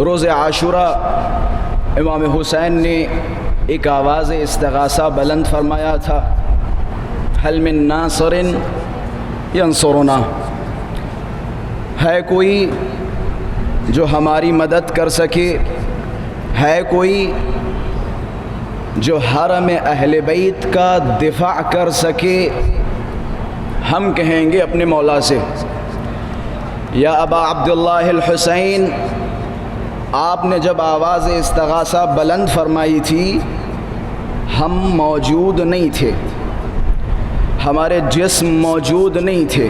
روز عاشوراء امام حسین نے ایک آواز استغاثہ بلند فرمایا تھا، حل من ناصر ینصرنا، ہے کوئی جو ہماری مدد کر سکے، ہے کوئی جو حرم اہل بیت کا دفاع کر سکے؟ ہم کہیں گے اپنے مولا سے، یا ابا عبداللہ الحسین، آپ نے جب آواز استغاثہ بلند فرمائی تھی ہم موجود نہیں تھے، ہمارے جسم موجود نہیں تھے،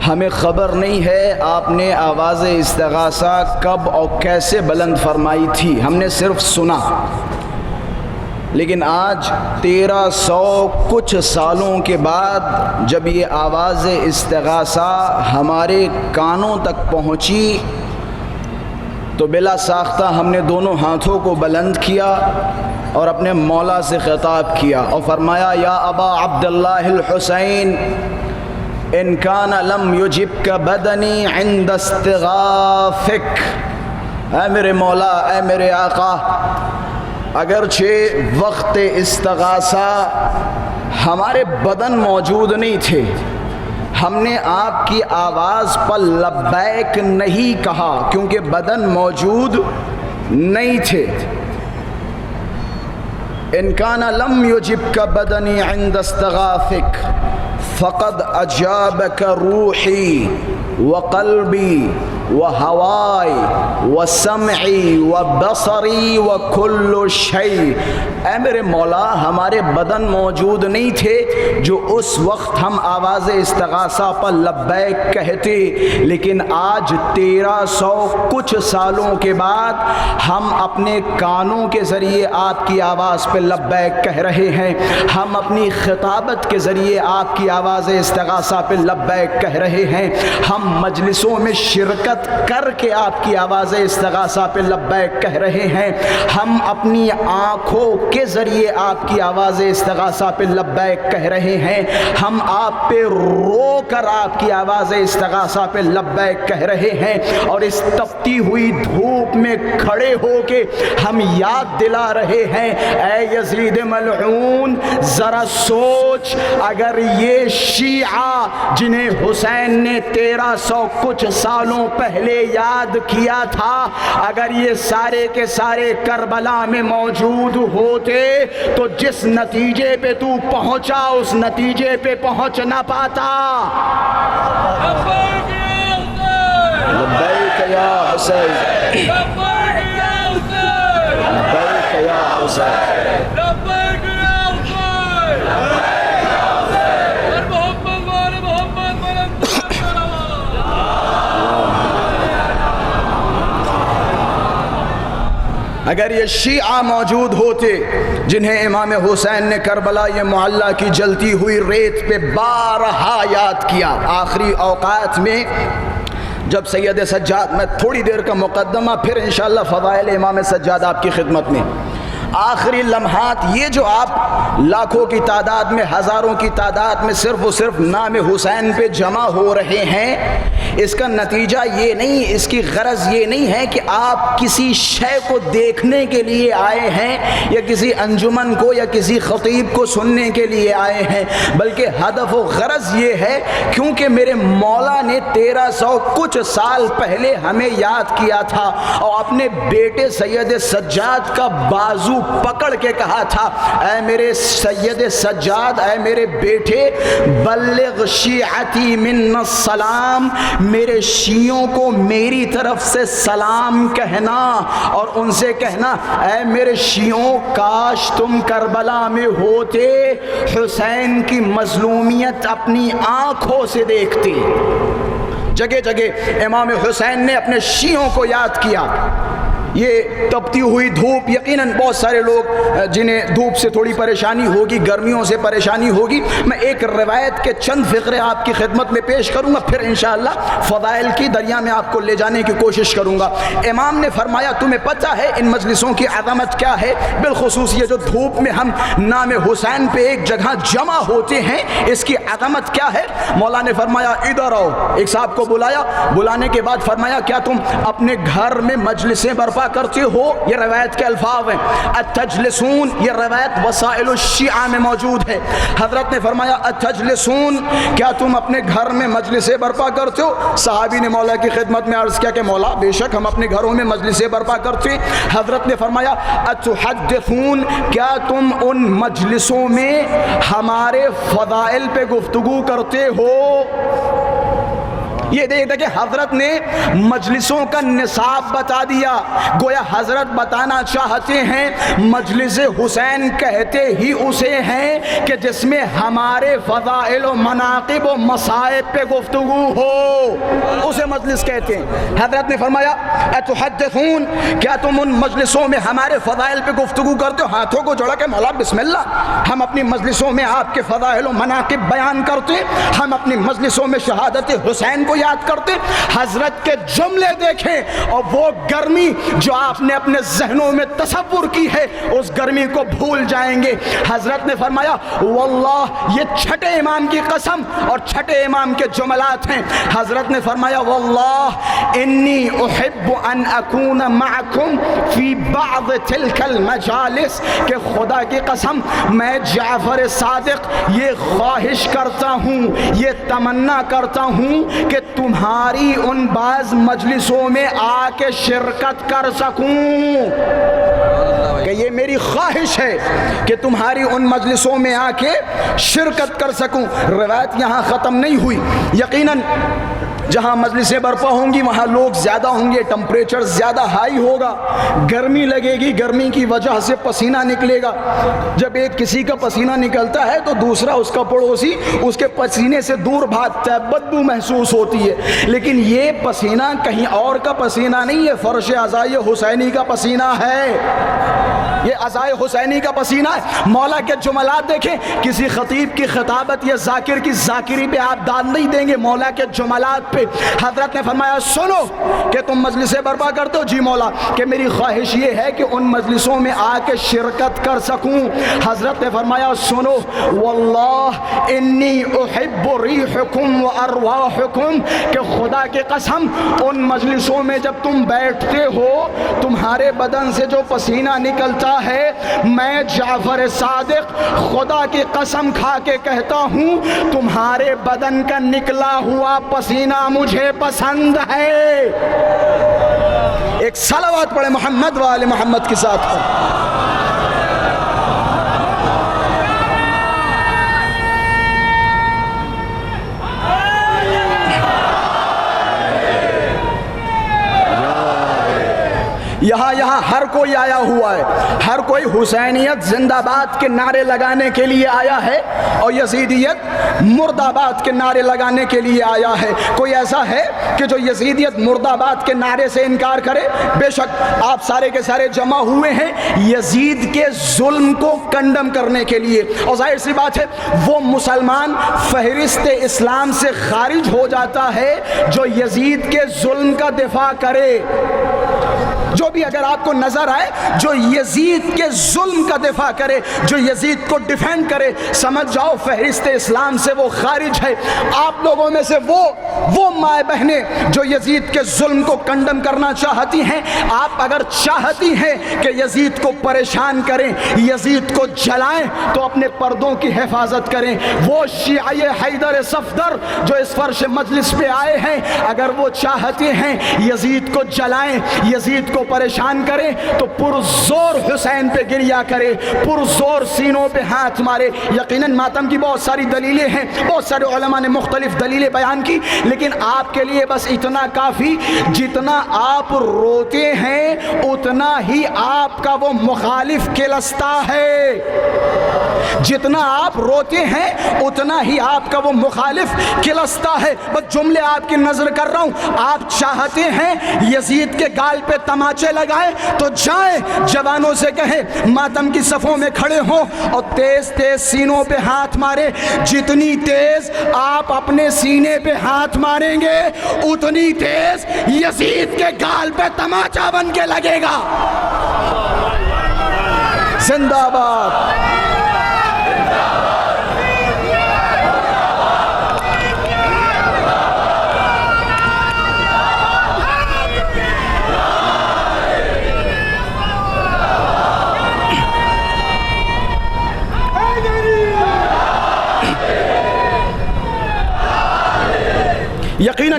ہمیں خبر نہیں ہے آپ نے آواز استغاثہ کب اور کیسے بلند فرمائی تھی، ہم نے صرف سنا۔ لیکن آج 1300 کچھ سالوں کے بعد جب یہ آواز استغاثہ ہمارے کانوں تک پہنچی تو بلا ساختہ ہم نے دونوں ہاتھوں کو بلند کیا اور اپنے مولا سے خطاب کیا اور فرمایا، یا ابا عبداللہ الحسین، ان کان لم یجبک بدنی عند استغاثک، اے میرے مولا، اے میرے آقا، اگرچہ وقت استغاثہ ہمارے بدن موجود نہیں تھے، ہم نے آپ کی آواز پر لبیک نہیں کہا کیونکہ بدن موجود نہیں تھے۔ ان کان لم یجبک بدنی عند استغاثک فقد اجابک روحی وقلبی وہوائی وسمعی وبصری وکل شیء، اے میرے مولا، ہمارے بدن موجود نہیں تھے جو اس وقت ہم آواز استغاثہ پر لبیک کہتے، لیکن آج 1300 کچھ سالوں کے بعد ہم اپنے کانوں کے ذریعے آپ کی آواز پہ لبیک کہہ رہے ہیں، ہم اپنی خطابت کے ذریعے آپ کی آواز استغاثہ پہ لبیک کہہ رہے ہیں، ہم مجلسوں میں شرکت کر کے آپ کی آواز استغاثہ پہ لبیک کہہ رہے ہیں، ہم اپنی آنکھوں کے ذریعے آپ کی آواز استغاثہ پہ لبیک کہہ رہے ہیں، ہم آپ پہ رو کر آپ کی آواز استغاثہ پہ لبیک کہہ رہے ہیں، اور اس تپتی ہوئی دھوپ میں کھڑے ہو کے ہم یاد دلا رہے ہیں، اے یزید ملعون، ذرا سوچ، اگر یہ شیعہ جنہیں حسین نے 1300 کچھ سالوں پہلے یاد کیا تھا، اگر یہ سارے کے سارے کربلا میں موجود ہوتے تو جس نتیجے پہ تو پہنچا اس نتیجے پہ پہنچ نہ پاتا۔ لبیک یا حسین، لبیک یا حسین۔ اگر یہ شیعہ موجود ہوتے جنہیں امام حسین نے کربلا یہ معلیٰ کی جلتی ہوئی ریت پہ بارہا یاد کیا، آخری اوقات میں جب سید سجاد، میں تھوڑی دیر کا مقدمہ پھر انشاءاللہ فضائل امام سجاد آپ کی خدمت میں، آخری لمحات یہ جو آپ لاکھوں کی تعداد میں، ہزاروں کی تعداد میں صرف و صرف نام حسین پہ جمع ہو رہے ہیں، اس کا نتیجہ یہ نہیں، اس کی غرض یہ نہیں ہے کہ آپ کسی شے کو دیکھنے کے لیے آئے ہیں یا کسی انجمن کو یا کسی خطیب کو سننے کے لیے آئے ہیں، بلکہ ہدف و غرض یہ ہے کیونکہ میرے مولا نے 1300 کچھ سال پہلے ہمیں یاد کیا تھا اور اپنے بیٹے سید سجاد کا بازو پکڑ کے کہا تھا، اے میرے سید سجاد، اے میرے بیٹے، بلغ شیعتی من السلام، میرے شیعوں کو میری طرف سے سلام کہنا اور ان سے کہنا، اے میرے شیعوں، کاش تم کربلا میں ہوتے، حسین کی مظلومیت اپنی آنکھوں سے دیکھتے۔ جگہ جگہ امام حسین نے اپنے شیعوں کو یاد کیا، یہ تپتی ہوئی دھوپ، یقیناً بہت سارے لوگ جنہیں دھوپ سے تھوڑی پریشانی ہوگی، گرمیوں سے پریشانی ہوگی، میں ایک روایت کے چند فقرے آپ کی خدمت میں پیش کروں گا، پھر انشاءاللہ فضائل کی دریا میں آپ کو لے جانے کی کوشش کروں گا۔ امام نے فرمایا تمہیں پتہ ہے ان مجلسوں کی عظمت کیا ہے؟ بالخصوص یہ جو دھوپ میں ہم نام حسین پہ ایک جگہ جمع ہوتے ہیں، اس کی عظمت کیا ہے؟ مولا نے فرمایا ادھر آؤ، ایک صاحب کو بلایا، بلانے کے بعد فرمایا کیا تم اپنے گھر میں مجلسیں برپا کرتے ہو؟ یہ روایت کے الفاظ ہیں، اتجلسون، یہ روایت وسائل الشیعہ میں موجود ہے۔ حضرت نے فرمایا اتجلسون، کیا تم اپنے گھر میں مجلسیں برپا کرتے ہو؟ صحابی نے مولا کی خدمت میں عرض کیا کہ مولا بے شک ہم اپنے گھروں میں مجلسیں برپا کرتے ہیں۔ حضرت نے فرمایا اتحدثون، کیا تم ان مجلسوں میں ہمارے فضائل پہ گفتگو کرتے ہو؟ یہ دیکھیں حضرت نے مجلسوں کا نصاب بتا دیا، گویا حضرت بتانا چاہتے ہیں مجلس حسین کہتے ہی اسے ہیں کہ جس میں ہمارے فضائل و مناقب و مصائب پہ گفتگو ہو، اسے مجلس کہتے ہیں۔ حضرت نے فرمایا اتحدثون، کیا تم ان مجلسوں میں ہمارے فضائل پہ گفتگو کرتے ہو؟ ہاتھوں کو جوڑا کہ مولا بسم اللہ، ہم اپنی مجلسوں میں آپ کے فضائل و مناقب بیان کرتے، ہم اپنی مجلسوں میں شہادت حسین کو یاد کرتے۔ حضرت کے جملے دیکھیں اور وہ گرمی جو آپ نے اپنے ذہنوں میں تصور کی ہے اس گرمی کو بھول جائیں گے۔ حضرت نے فرمایا واللہ، یہ چھٹے امام کی قسم اور چھٹے امام کے جملات ہیں۔ حضرت نے فرمایا واللہ انی احب ان اکون معکم فی بعض تلک المجالس، کہ خدا کی قسم میں جعفر صادق یہ خواہش کرتا ہوں، یہ تمنا کرتا ہوں کہ تمہاری ان بعض مجلسوں میں آ کے شرکت کر سکوں، کہ یہ میری خواہش ہے کہ تمہاری ان مجلسوں میں آ کے شرکت کر سکوں۔ روایت یہاں ختم نہیں ہوئی، یقیناً جہاں مجلسیں برپا ہوں گی وہاں لوگ زیادہ ہوں گے، ٹمپریچر زیادہ ہائی ہوگا، گرمی لگے گی، گرمی کی وجہ سے پسینہ نکلے گا۔ جب ایک کسی کا پسینہ نکلتا ہے تو دوسرا اس کا پڑوسی اس کے پسینے سے دور بھاگتا ہے، بدبو محسوس ہوتی ہے، لیکن یہ پسینہ کہیں اور کا پسینہ نہیں ہے، فرش عزائے حسینی کا پسینہ ہے، یہ عزائے حسینی کا پسینہ ہے۔ مولا کے جملات دیکھیں، کسی خطیب کی خطابت یا ذاکر کی ذاکری پہ آپ داد نہیں دیں گے، مولا کے جملات پہ۔ حضرت نے فرمایا سنو کہ تم مجلسیں برپا کرتے ہو؟ جی مولا، کہ میری خواہش یہ ہے کہ ان مجلسوں میں آ کے شرکت کر سکوں۔ حضرت نے فرمایا سنو واللہ انی احب ریحکم و ارواحکم، کہ خدا کی قسم ان مجلسوں میں جب تم بیٹھتے ہو تمہارے بدن سے جو پسینہ نکلتا ہے، میں جعفر صادق خدا کی قسم کھا کے کہتا ہوں تمہارے بدن کا نکلا ہوا پسینہ مجھے پسند ہے۔ ایک صلوات پڑھے محمد و آل محمد کے ساتھ۔ یہاں ہر کوئی آیا ہوا ہے، ہر کوئی حسینیت زندہ باد کے نعرے لگانے کے لیے آیا ہے اور یزیدیت مرد آباد کے نعرے لگانے کے لیے آیا ہے۔ کوئی ایسا ہے کہ جو یزیدیت مرد آباد کے نعرے سے انکار کرے؟ بے شک آپ سارے کے سارے جمع ہوئے ہیں یزید کے ظلم کو کنڈم کرنے کے لیے، اور ظاہر سی بات ہے وہ مسلمان فہرست اسلام سے خارج ہو جاتا ہے جو یزید کے ظلم کا دفاع کرے۔ جو بھی اگر آپ کو نظر آئے جو یزید کے ظلم کا دفاع کرے، جو یزید کو ڈیفینڈ کرے، سمجھ جاؤ فہرست اسلام سے وہ خارج ہے۔ آپ لوگوں میں سے وہ مائیں بہنیں جو یزید کے ظلم کو کنڈم کرنا چاہتی ہیں، آپ اگر چاہتی ہیں کہ یزید کو پریشان کریں، یزید کو جلائیں، تو اپنے پردوں کی حفاظت کریں۔ وہ شیعہ حیدر صفدر جو اس فرش مجلس پہ آئے ہیں، اگر وہ چاہتے ہیں یزید کو جلائیں، یزید کو پریشان کریں، تو پرزور حسین پہ گریا کرے، پرزور سینوں پہ ہاتھ مارے۔ یقیناً ماتم کی بہت ساری دلیلیں ہیں، بہت سارے علماء نے مختلف دلیلیں بیان کی، لیکن آپ کے لیے بس اتنا کافی، جتنا آپ روتے ہیں اتنا ہی آپ کا وہ مخالف کھلستا ہے، جتنا آپ روتے ہیں اتنا ہی آپ کا وہ مخالف کھلستا ہے۔ بس جملے آپ کی نظر کر رہا ہوں، آپ چاہتے ہیں یزید کے گال پہ تماچا تماچے لگائے تو جائیں جوانوں سے کہیں ماتم کی صفوں میں کھڑے ہوں اور تیز تیز سینوں پہ ہاتھ مارے. جتنی تیز آپ اپنے سینے پہ ہاتھ ماریں گے اتنی تیز یزید کے گال پہ تماچا بن کے لگے گا. زندہ باد.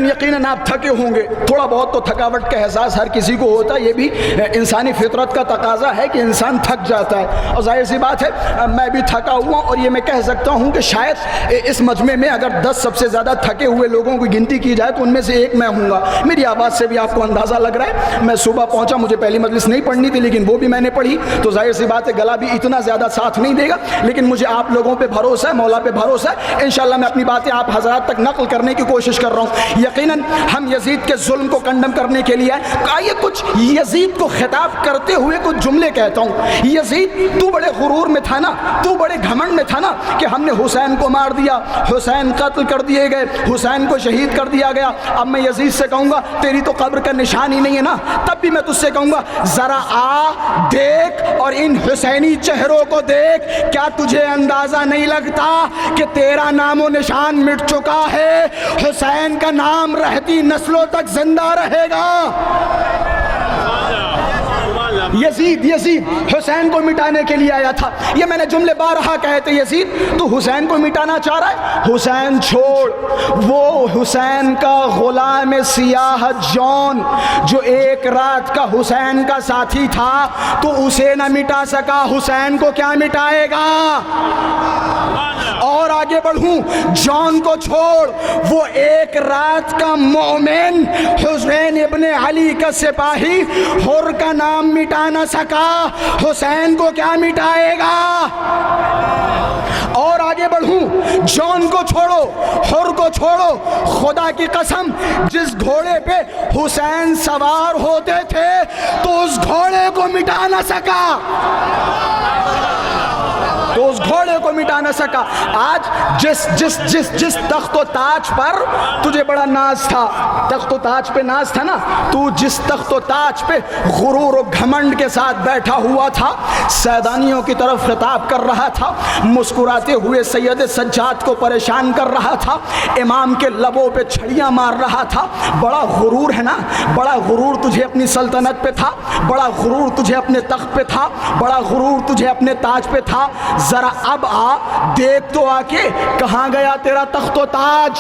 یقیناً آپ تھکے ہوں گے. تھوڑا بہت تو تھکاوٹ کا احساس ہر کسی کو ہوتا ہے. یہ بھی انسانی فطرت کا تقاضا ہے کہ انسان تھک جاتا ہے اور ظاہر سی بات ہے میں بھی تھکا ہوا. اور یہ میں کہہ سکتا ہوں کہ شاید اس مجمع میں اگر 10 سب سے زیادہ تھکے ہوئے لوگوں کی گنتی کی جائے تو ان میں سے ایک میں ہوں گا. میری آواز سے بھی آپ کو اندازہ لگ رہا ہے. میں صبح پہنچا, مجھے پہلی مجلس نہیں پڑھنی تھی لیکن وہ بھی میں نے پڑھی تو ظاہر سی بات ہے گلا بھی اتنا زیادہ ساتھ نہیں دے گا. لیکن مجھے آپ لوگوں پہ بھروسہ ہے, مولا پہ بھروسہ ہے. انشاءاللہ میں اپنی باتیں آپ حضرات تک نقل کرنے کی کوشش کر رہا ہوں. یقیناً ہم یزید کے ظلم کو کنڈم کرنے کے لیے آئیے کچھ یزید کو خطاب کرتے ہوئے کچھ جملے کہتا ہوں. یزید تو بڑے غرور میں تھا نا, تو بڑے گھمنڈ میں تھا نا کہ ہم نے حسین کو مار دیا, حسین قتل کر دیے گئے, حسین کو شہید کر دیا گیا. اب میں یزید سے کہوں گا تیری تو قبر کا نشان ہی نہیں ہے نا, تب بھی میں تجھ سے کہوں گا ذرا آ دیکھ اور ان حسینی چہروں کو دیکھ. کیا تجھے اندازہ نہیں لگتا کہ تیرا نام و نشان مٹ چکا ہے؟ حسین کا نام رہتی نسلوں تک زندہ رہے گا. یزید حسین کو مٹانے کے لیے آیا تھا. یہ میں نے جملے بارہا کہے تھے. یزید تو حسین کو مٹانا چاہ رہا ہے؟ حسین چھوڑ, وہ حسین کا غلام سیاہ جون جو ایک رات کا حسین کا ساتھی تھا تو اسے نہ مٹا سکا, حسین کو کیا مٹائے گا؟ اور آگے بڑھوں, جون کو چھوڑ, وہ ایک رات کا مومن حسین ابن علی کا سپاہی حر کا نام مٹا نہ سکا, حسین کو کیا مٹائے گا؟ اور آگے بڑھوں, جون کو چھوڑو, حر کو چھوڑو, خدا کی قسم جس گھوڑے پہ حسین سوار ہوتے تھے تو اس گھوڑے کو مٹا نہ سکا, تو اس گھوڑے کو مٹا نہ سکا. آج جس تخت و تاج پر تجھے بڑا ناز تھا, تخت و تاج پہ ناز تھا نا, تو جس تخت و تاج پہ غرور و گھمنڈ کے ساتھ بیٹھا ہوا تھا, سیدانیوں کی طرف خطاب کر رہا تھا, مسکراتے ہوئے سید سجاد کو پریشان کر رہا تھا, امام کے لبوں پہ چھڑیاں مار رہا تھا. بڑا غرور ہے نا, بڑا غرور تجھے اپنی سلطنت پہ تھا, بڑا غرور تجھے اپنے تخت پہ تھا, بڑا غرور تجھے اپنے تاج پہ تھا. ذرا اب آ دیکھ تو آ کے کہاں گیا تیرا تخت و تاج,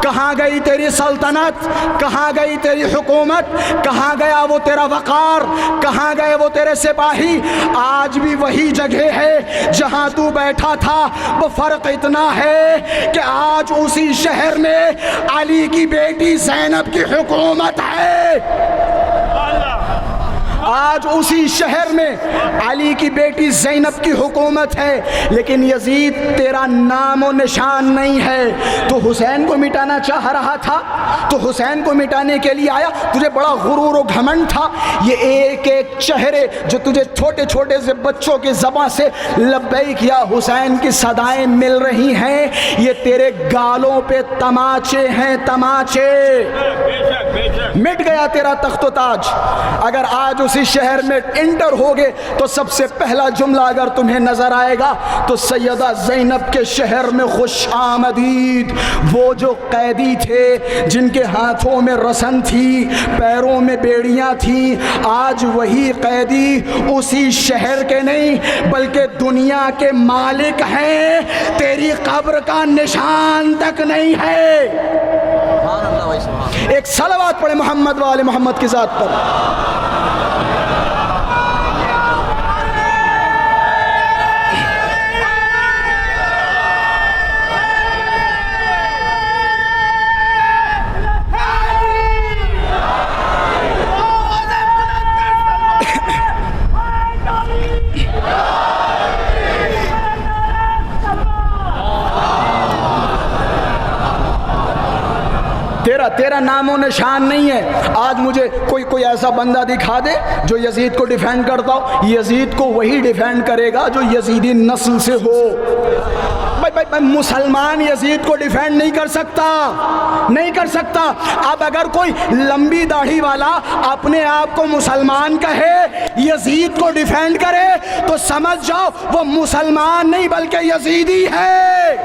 کہاں گئی تیری سلطنت, کہاں گئی تیری حکومت, کہاں گیا وہ تیرا وقار, کہاں گئے وہ تیرے سپاہی؟ آج بھی وہی جگہ ہے جہاں تو بیٹھا تھا. وہ فرق اتنا ہے کہ آج اسی شہر میں علی کی بیٹی زینب کی حکومت ہے. آج اسی شہر میں علی کی بیٹی زینب کی حکومت ہے, لیکن یزید تیرا نام و نشان نہیں ہے. تو حسین کو مٹانا چاہ رہا تھا, تو حسین کو مٹانے کے لیے آیا. تجھے بڑا غرور و گھمنڈ تھا. یہ ایک ایک چہرے جو تجھے چھوٹے چھوٹے سے بچوں کی زبان سے لبیک یا حسین کی صدائیں مل رہی ہیں, یہ تیرے گالوں پہ تماچے ہیں, تماچے. مٹ گیا تیرا تخت و تاج. اگر آج اسی شہر میں انٹر ہوگے تو سب سے پہلا جملہ اگر تمہیں نظر آئے گا تو سیدہ زینب کے شہر میں خوش آمدید. وہ جو قیدی تھے جن کے ہاتھوں میں رسن تھی, پیروں میں بیڑیاں تھیں, آج وہی قیدی اسی شہر کے نہیں بلکہ دنیا کے مالک ہیں. تیری قبر کا نشان تک نہیں ہے. ایک صلوات پڑھے محمد و آل محمد کی ذات پر. تیرا نام و نشان نہیں ہے. آج مجھے کوئی ایسا بندہ دکھا دے جو یزید کو ڈیفینڈ کرتا ہو. یزید کو وہی ڈیفینڈ کرے گا جو یزیدی نسل سے ہو. بھائی مسلمان یزید کو ڈیفینڈ نہیں کر سکتا، نہیں کر سکتا. اب اگر کوئی لمبی داڑھی والا اپنے آپ کو مسلمان کہے، یزید کو ڈیفینڈ کرے، تو سمجھ جاؤ وہ مسلمان نہیں بلکہ یزیدی ہے،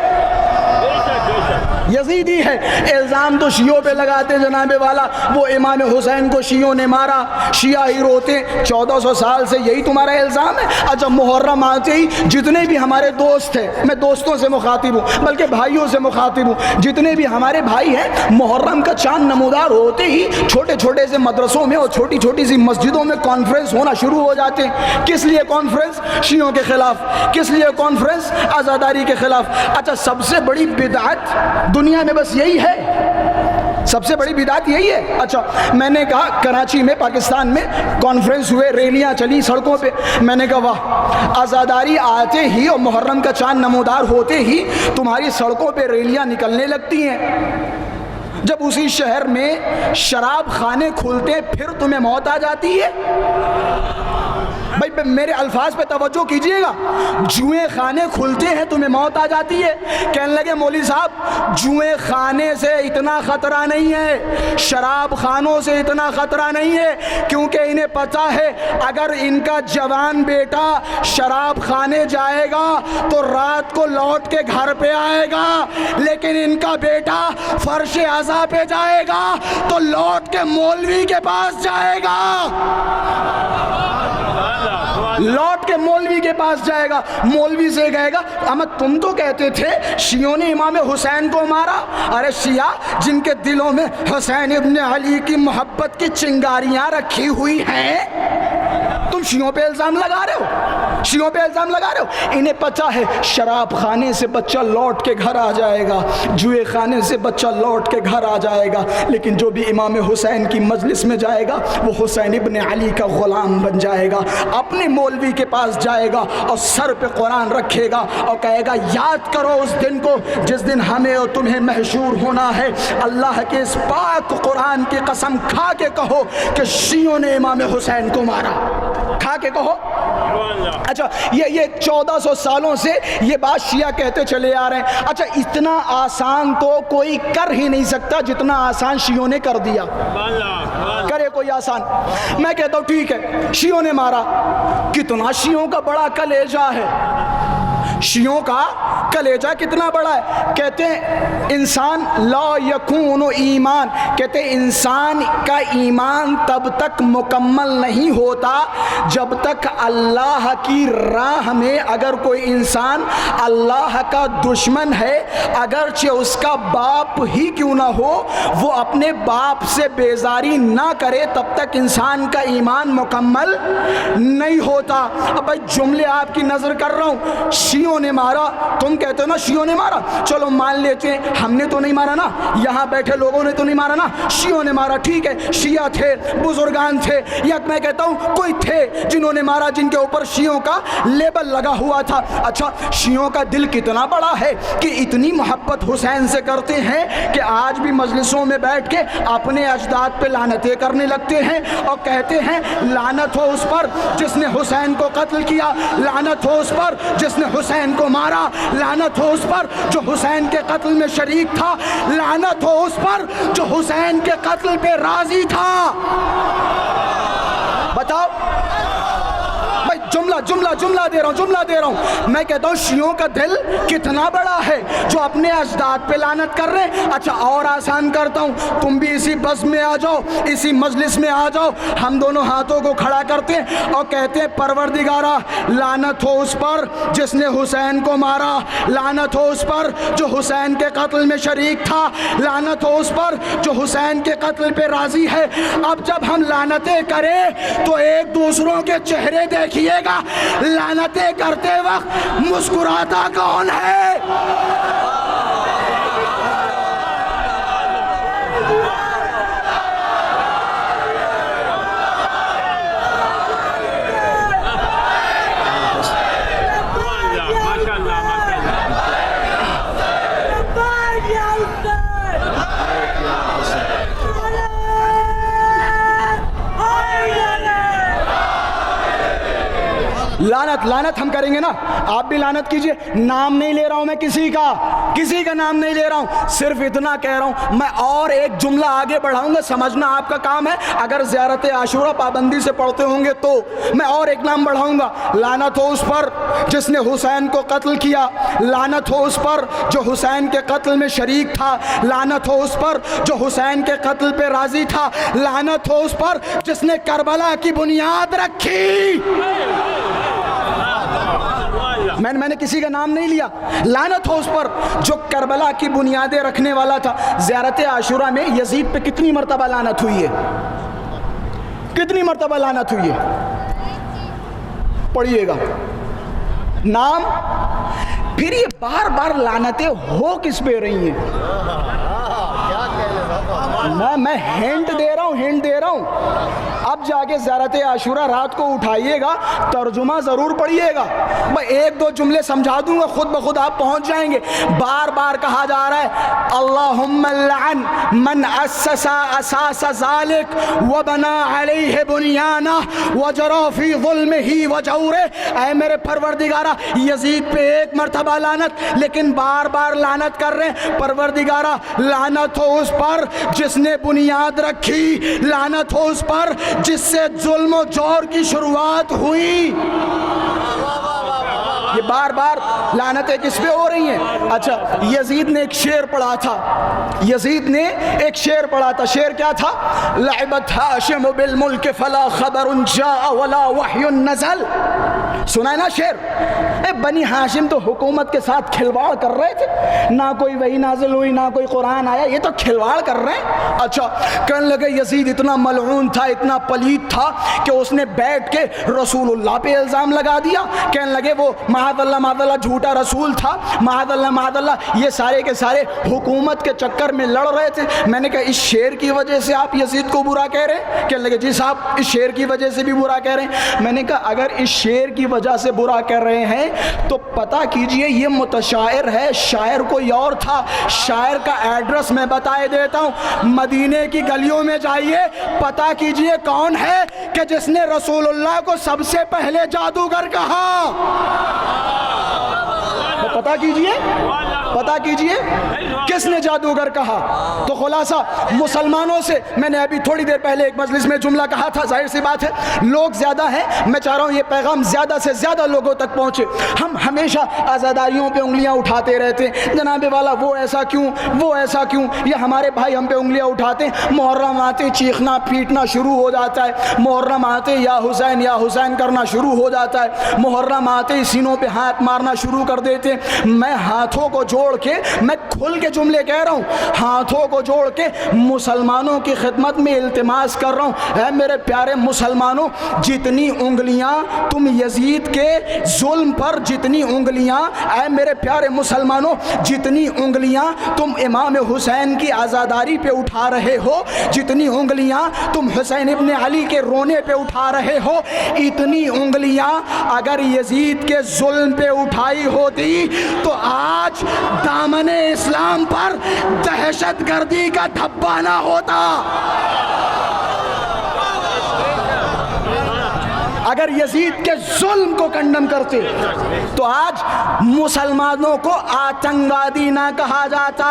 یزیدی ہے. الزام تو شیعوں پہ لگاتے جناب والا، وہ امام حسین کو شیعوں نے مارا، شیعہ ہی روتے. 1400 سال سے یہی تمہارا الزام ہے. اچھا محرم آتے ہی جتنے بھی ہمارے دوست ہیں، میں دوستوں سے مخاطب ہوں بلکہ بھائیوں سے مخاطب ہوں، جتنے بھی ہمارے بھائی ہیں، محرم کا چاند نمودار ہوتے ہی چھوٹے چھوٹے سے مدرسوں میں اور چھوٹی چھوٹی سی مسجدوں میں کانفرنس ہونا شروع ہو جاتے ہیں. کس لیے کانفرنس؟ شیعوں کے خلاف. کس لیے کانفرنس؟ عزاداری کے خلاف. اچھا سب سے بڑی بدعت دنیا میں بس یہی ہے، سب سے بڑی بدعت یہی ہے. اچھا میں نے کہا کراچی میں پاکستان میں کانفرنس ہوئے، ریلیاں چلی سڑکوں پہ. میں نے کہا واہ، عزاداری آتے ہی اور محرم کا چاند نمودار ہوتے ہی تمہاری سڑکوں پہ ریلیاں نکلنے لگتی ہیں. جب اسی شہر میں شراب خانے کھلتے پھر تمہیں موت آ جاتی ہے. بھائی میرے الفاظ پہ توجہ کیجئے گا. جوئے خانے کھلتے ہیں تمہیں موت آ جاتی ہے. کہنے لگے مولوی صاحب جوئے خانے سے اتنا خطرہ نہیں ہے، شراب خانوں سے اتنا خطرہ نہیں ہے، کیونکہ انہیں پتہ ہے اگر ان کا جوان بیٹا شراب خانے جائے گا تو رات کو لوٹ کے گھر پہ آئے گا، لیکن ان کا بیٹا فرش عزا پہ جائے گا تو لوٹ کے مولوی کے پاس جائے گا، لوٹ کے مولوی کے پاس جائے گا. مولوی سے کہے گا احمد تم تو کہتے تھے شیعوں نے امام حسین کو مارا. ارے شیعہ جن کے دلوں میں حسین ابن علی کی محبت کی چنگاریاں رکھی ہوئی ہیں، تم شیعوں پہ الزام لگا رہے ہو، شیعوں پہ الزام لگا رہے ہو. انہیں پتہ ہے شراب خانے سے بچہ لوٹ کے گھر آ جائے گا، جوئے خانے سے بچہ لوٹ کے گھر آ جائے گا، لیکن جو بھی امام حسین کی مجلس میں جائے گا وہ حسین ابن علی کا غلام بن جائے گا. اپنے مولوی کے پاس جائے گا اور سر پہ قرآن رکھے گا اور کہے گا یاد کرو اس دن کو جس دن ہمیں اور تمہیں محشور ہونا ہے. اللہ کے اس پاک قرآن کی قسم کھا کے کہو کہ شیعوں نے امام حسین کو مارا، کھا کے کہو. اچھا یہ 1400 سالوں سے یہ بات شیعہ کہتے چلے آ رہے ہیں. اچھا اتنا آسان تو کوئی کر ہی نہیں سکتا جتنا آسان شیعوں نے کر دیا. کرے کوئی آسان؟ میں کہتا ہوں ٹھیک ہے شیعوں نے مارا. کتنا شیعوں کا بڑا کلیجہ ہے، شیعوں کا کلیجہ کتنا بڑا ہے. کہتے ہیں انسان لا یکون ایمان، کہتے ہیں انسان کا ایمان تب تک مکمل نہیں ہوتا جب تک اللہ کی راہ میں اگر کوئی انسان اللہ کا دشمن ہے، اگرچہ اس کا باپ ہی کیوں نہ ہو، وہ اپنے باپ سے بیزاری نہ کرے تب تک انسان کا ایمان مکمل نہیں ہوتا. اب بھائی جملے آپ کی نظر کر رہا ہوں. شیعوں نے مارا، تم کہتے ہو نا شیعوں نے مارا، چلو مان لیتے ہیں ہم نے تو نہیں مارا نا، یہاں بیٹھے لوگوں نے تو نہیں مارا نا، شیعوں نے مارا. ٹھیک ہے شیعہ تھے، بزرگان تھے، یا میں کہتا ہوں کوئی تھے جنہوں نے مارا جن کے اوپر شیعوں کا لیبل لگا ہوا تھا. اچھا شیعوں کا دل کتنا بڑا ہے کہ اتنی محبت حسین سے کرتے ہیں کہ آج بھی مجلسوں میں بیٹھ کے اپنے اجداد پہ لعنتیں کرنے لگتے ہیں اور کہتے ہیں لعنت ہو اس پر جس نے حسین کو قتل کیا، لعنت ہو اس پر جس نے حسین کو مارا، لعنت ہو اس پر جو حسین کے قتل میں شریک تھا، لعنت ہو اس پر جو حسین کے قتل پہ راضی تھا. بتاؤ بھائی جملہ دے رہا ہوں. میں کہتا ہوں شیعوں کا دل کتنا بڑا ہے جو اپنے اجداد پہ لعنت کر رہے ہیں. اچھا اور آسان کرتا ہوں، تم بھی اسی بس میں آ جاؤ، اسی مجلس میں آ جاؤ، ہم دونوں ہاتھوں کو کھڑا کرتے ہیں اور کہتے ہیں پروردگارہ لعنت ہو اس پر جس نے حسین کو مارا، لعنت ہو اس پر جو حسین کے قتل میں شریک تھا، لعنت ہو اس پر جو حسین کے قتل پہ راضی ہے. اب جب ہم لعنتیں کریں تو ایک دوسروں کے چہرے دیکھیے گا، لعنتیں کرتے وقت مسکراتا کون ہے؟ لعنت لعنت ہم کریں گے نا, آپ بھی لعنت کیجئے. نام نہیں لے رہا ہوں میں کسی کا نام نہیں لے رہا ہوں, صرف اتنا کہہ رہا ہوں. میں اور ایک جملہ آگے بڑھاؤں گا, سمجھنا آپ کا کام ہے. اگر زیارت عاشورہ پابندی سے پڑھتے ہوں گے تو میں اور ایک نام بڑھاؤں گا. لعنت ہو اس پر جس نے حسین کو قتل کیا, لعنت ہو اس پر جو حسین کے قتل میں شریک تھا, لعنت ہو اس پر جو حسین کے قتل پہ راضی تھا, لعنت ہو اس پر جس نے کربلا کی بنیاد رکھی. میں نے کسی کا نام نہیں لیا. لعنت ہو اس پر جو کربلا کی بنیادیں رکھنے والا تھا. زیارت عاشورہ میں یزید پہ کتنی مرتبہ لعنت ہوئی ہے, کتنی مرتبہ لعنت ہوئی ہے, پڑھیے گا نام. پھر یہ بار بار لعنتیں ہو کس پہ رہی ہیں؟ میں ہنٹ دے رہا ہوں. اب جا کے زیارت عاشورہ رات کو اٹھائیے گا, ترجمہ ضرور پڑھیے گا. میں ایک دو جملے سمجھا دوں گا, خود بخود آپ پہنچ جائیں گے. بار بار کہا جا رہا ہے اللہم لعن من اسس اساس ذالک وبنا علیہ بنیانہ وجرا فی ظلمہ وجورہ. اے میرے پروردگارہ, یزید پہ ایک مرتبہ لعنت, لیکن بار بار لعنت کر رہے ہیں. پروردگارہ لعنت ہو اس پر جس نے بنیاد رکھی, لعنت ہو اس پر جس سے ظلم و جور کی شروعات ہوئی. یہ بار بار لعنتیں کس پہ ہو رہی ہیں؟ اچھا, یزید نے ایک شعر پڑھا تھا. شعر کیا تھا؟ لعبت ہاشم بالملک فلا خبر جاء ولا وحی نزل. سنا ہے نا شعر؟ بنی ہاشم تو حکومت کے ساتھ کھلواڑ کر رہے تھے, نہ کوئی وحی نازل ہوئی, نہ کوئی قرآن آیا, یہ تو کھلواڑ کر رہے ہیں. اچھا, کہنے لگے یزید اتنا ملعون تھا, اتنا پلید تھا کہ اس نے بیٹھ کے رسول اللہ پہ الزام لگا دیا. کہنے لگے وہ معاذ اللہ جھوٹا رسول تھا, معاذ اللہ. یہ سارے کے سارے حکومت کے چکر میں لڑ رہے تھے. میں نے کہا اس شعر کی وجہ سے آپ یزید کو برا کہہ رہے ہیں؟ کہنے لگے جی صاحب اس شعر کی وجہ سے بھی برا کہہ رہے ہیں. میں نے کہا اگر اس شعر کی وجہ سے برا کہہ رہے ہیں تو پتہ کیجئے یہ متشاعر ہے, شاعر کوئی اور تھا. شاعر کا ایڈریس میں بتائے دیتا ہوں, مدینے کی گلیوں میں جائیے, پتہ کیجئے کون ہے کہ جس نے رسول اللہ کو سب سے پہلے جادوگر کہا. پتہ کیجئے کس نے جادوگر کہا. تو خلاصہ مسلمانوں سے میں نے ابھی تھوڑی دیر پہلے ایک مجلس میں جملہ کہا تھا, ظاہر سی بات ہے لوگ زیادہ ہیں, میں چاہ رہا ہوں یہ پیغام زیادہ سے زیادہ لوگوں تک پہنچے. ہم ہمیشہ عزاداریوں پہ انگلیاں اٹھاتے رہتے ہیں, جناب والا وہ ایسا کیوں, یا ہمارے بھائی ہم پہ انگلیاں اٹھاتے ہیں. محرم آتے چیخنا پیٹنا شروع ہو جاتا ہے, محرم آتے یا حسین کرنا شروع ہو جاتا ہے, محرم آتے سینوں پہ ہاتھ مارنا شروع کر دیتے ہیں. میں ہاتھوں کو جوڑ کے, میں کھل کے جملے کہہ رہا ہوں, ہاتھوں کو جوڑ کے مسلمانوں کی خدمت میں التماس کر رہا ہوں, اے میرے پیارے مسلمانوں, جتنی انگلیاں تم یزید کے ظلم پر, جتنی انگلیاں, اے میرے پیارے مسلمانوں, جتنی انگلیاں تم امام حسین کی عزاداری پہ اٹھا رہے ہو, جتنی انگلیاں تم حسین ابن علی کے رونے پہ اٹھا رہے ہو, اتنی انگلیاں اگر یزید کے ظلم پہ اٹھائی ہوتی تو آج دامن اسلام پر دہشت گردی کا دھبا نہ ہوتا. اگر یزید کے ظلم کو کنڈم کرتے تو آج مسلمانوں کو آتنکوادی نہ کہا جاتا.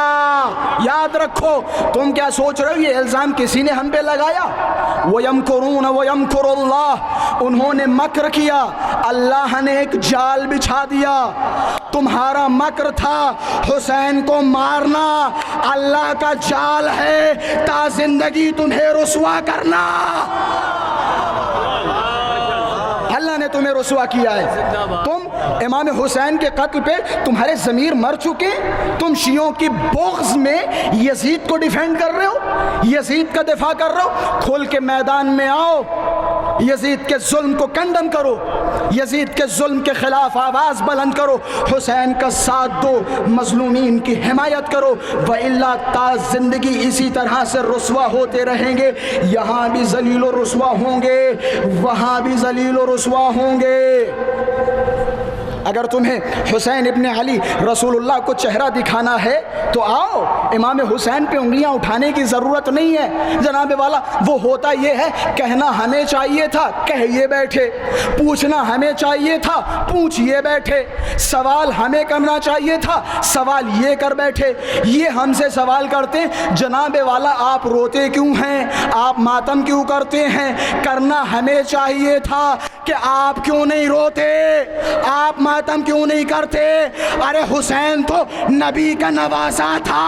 یاد رکھو, تم کیا سوچ رہے ہو یہ الزام کسی نے ہم پہ لگایا؟ وَيَمْكُرُونَ وَيَمْكُرُ اللَّهُ, انہوں نے مکر کیا, اللہ نے ایک جال بچھا دیا. تمہارا مکر تھا حسین کو مارنا, اللہ کا جال ہے تا زندگی تمہیں رسوا کرنا. اللہ نے تمہیں رسوا کیا ہے. تم امام حسین کے قتل پہ تمہارے ضمیر مر چکے, تم شیعوں کی بغض میں یزید کو ڈیفینڈ کر رہے ہو, یزید کا دفاع کر رہے ہو. کھول کے میدان میں آؤ, یزید کے ظلم کو کنڈم کرو, یزید کے ظلم کے خلاف آواز بلند کرو, حسین کا ساتھ دو, مظلومین کی حمایت کرو, وَإِلَّا تا زندگی اسی طرح سے رسوا ہوتے رہیں گے. یہاں بھی ذلیل و رسوا ہوں گے, وہاں بھی ذلیل و رسوا ہوں گے. اگر تمہیں حسین ابن علی رسول اللہ کو چہرہ دکھانا ہے تو آؤ، امام حسین پہ انگلیاں اٹھانے کی ضرورت نہیں ہے جناب والا۔ وہ ہوتا یہ ہے، کہنا ہمیں چاہیے تھا کہیے بیٹھے، پوچھنا ہمیں چاہیے تھا پوچھئے بیٹھے، سوال ہمیں کرنا چاہیے تھا سوال یہ کر بیٹھے۔ یہ ہم سے سوال کرتے ہیں جناب والا آپ روتے کیوں ہیں، آپ ماتم کیوں کرتے ہیں؟ کرنا ہمیں چاہیے تھا کہ آپ کیوں نہیں روتے، آپ ماتم کیوں نہیں کرتے؟ ارے حسین تو نبی کا نواسا تھا،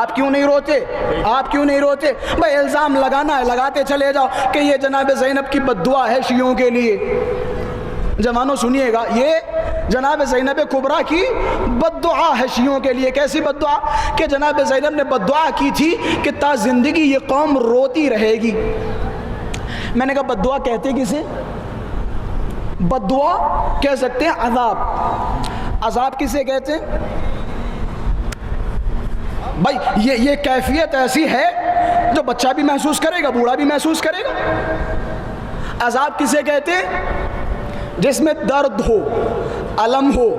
آپ کیوں نہیں روتے؟ آپ کیوں نہیں روتے؟ بھائی الزام لگانا ہے لگاتے چلے جاؤ کہ یہ جناب زینب کی بد دعا ہے شیعوں کے لیے۔ جوانوں سنیے گا، یہ جناب زینب کبریٰ کی بد دعا ہے شیعوں کے لیے۔ کیسی بد دعا؟ کہ جناب زینب نے بد دعا کی تھی کہ تا زندگی یہ قوم روتی رہے گی۔ میں نے کہا بد دعا کہتے کسے؟ بد دعا کہہ سکتے ہیں عذاب، عذاب کسے کہتے ہیں؟ بھائی یہ کیفیت ایسی ہے جو بچہ بھی محسوس کرے گا، بوڑھا بھی محسوس کرے گا۔ عذاب کسے کہتے ہیں؟ جس میں درد ہو، الم ہو،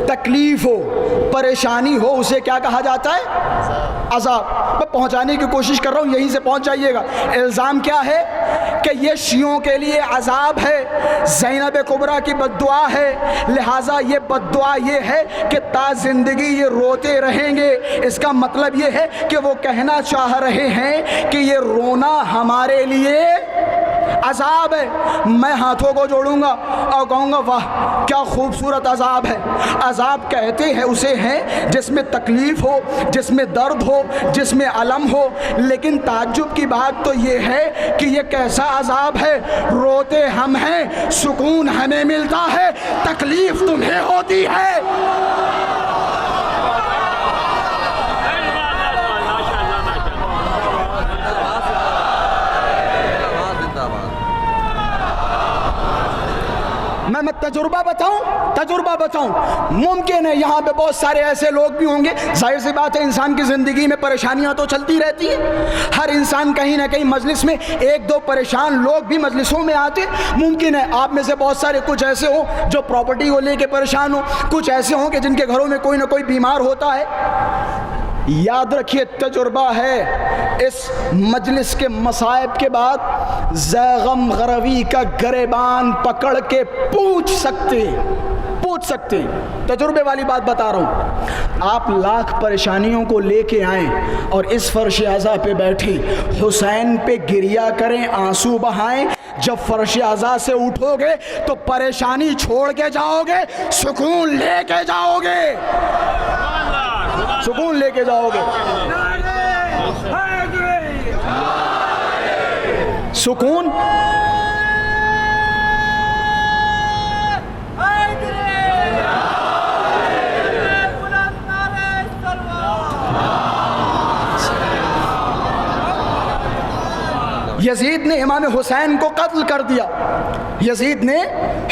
تکلیف ہو، پریشانی ہو، اسے کیا کہا جاتا ہے؟ عذاب۔ میں پہنچانے کی کوشش کر رہا ہوں، یہیں سے پہنچ جائیے گا۔ الزام کیا ہے؟ کہ یہ شیعوں کے لیے عذاب ہے، زینب کبریٰ کی بد دعا ہے، لہٰذا یہ بد دعا یہ ہے کہ تا زندگی یہ روتے رہیں گے۔ اس کا مطلب یہ ہے کہ وہ کہنا چاہ رہے ہیں کہ یہ رونا ہمارے لیے عذاب ہے۔ میں ہاتھوں کو جوڑوں گا اور کہوں گا واہ کیا خوبصورت عذاب ہے۔ عذاب کہتے ہیں اسے ہیں جس میں تکلیف ہو، جس میں درد ہو، جس میں الم ہو، لیکن تعجب کی بات تو یہ ہے کہ یہ کیسا عذاب ہے؟ روتے ہم ہیں، سکون ہمیں ملتا ہے، تکلیف تمہیں ہوتی ہے۔ میں تجربہ بتاؤں، ممکن ہے یہاں پہ بہت سارے ایسے لوگ بھی ہوں گے، ظاہر سی بات ہے انسان کی زندگی میں پریشانیاں تو چلتی رہتی ہیں، ہر انسان کہیں نہ کہیں مجلس میں ایک دو پریشان لوگ بھی مجلسوں میں آتے۔ ممکن ہے آپ میں سے بہت سارے کچھ ایسے ہوں جو پراپرٹی کو لے کے پریشان ہوں، کچھ ایسے ہوں کہ جن کے گھروں میں کوئی نہ کوئی بیمار ہوتا ہے۔ یاد رکھیے تجربہ ہے، اس مجلس کے مصائب کے بعد زیغم غروی کا گریبان پکڑ کے پوچھ سکتے، تجربے والی بات بتا رہا ہوں۔ آپ لاکھ پریشانیوں کو لے کے آئیں اور اس فرش عزا پہ بیٹھی حسین پہ گریا کریں، آنسو بہائیں، جب فرش عزا سے اٹھو گے تو پریشانی چھوڑ کے جاؤ گے، سکون لے کے جاؤ گے، سکون لے کے جاؤ گے۔ سکون یزید نے امام حسین کو قتل کر دیا، یزید نے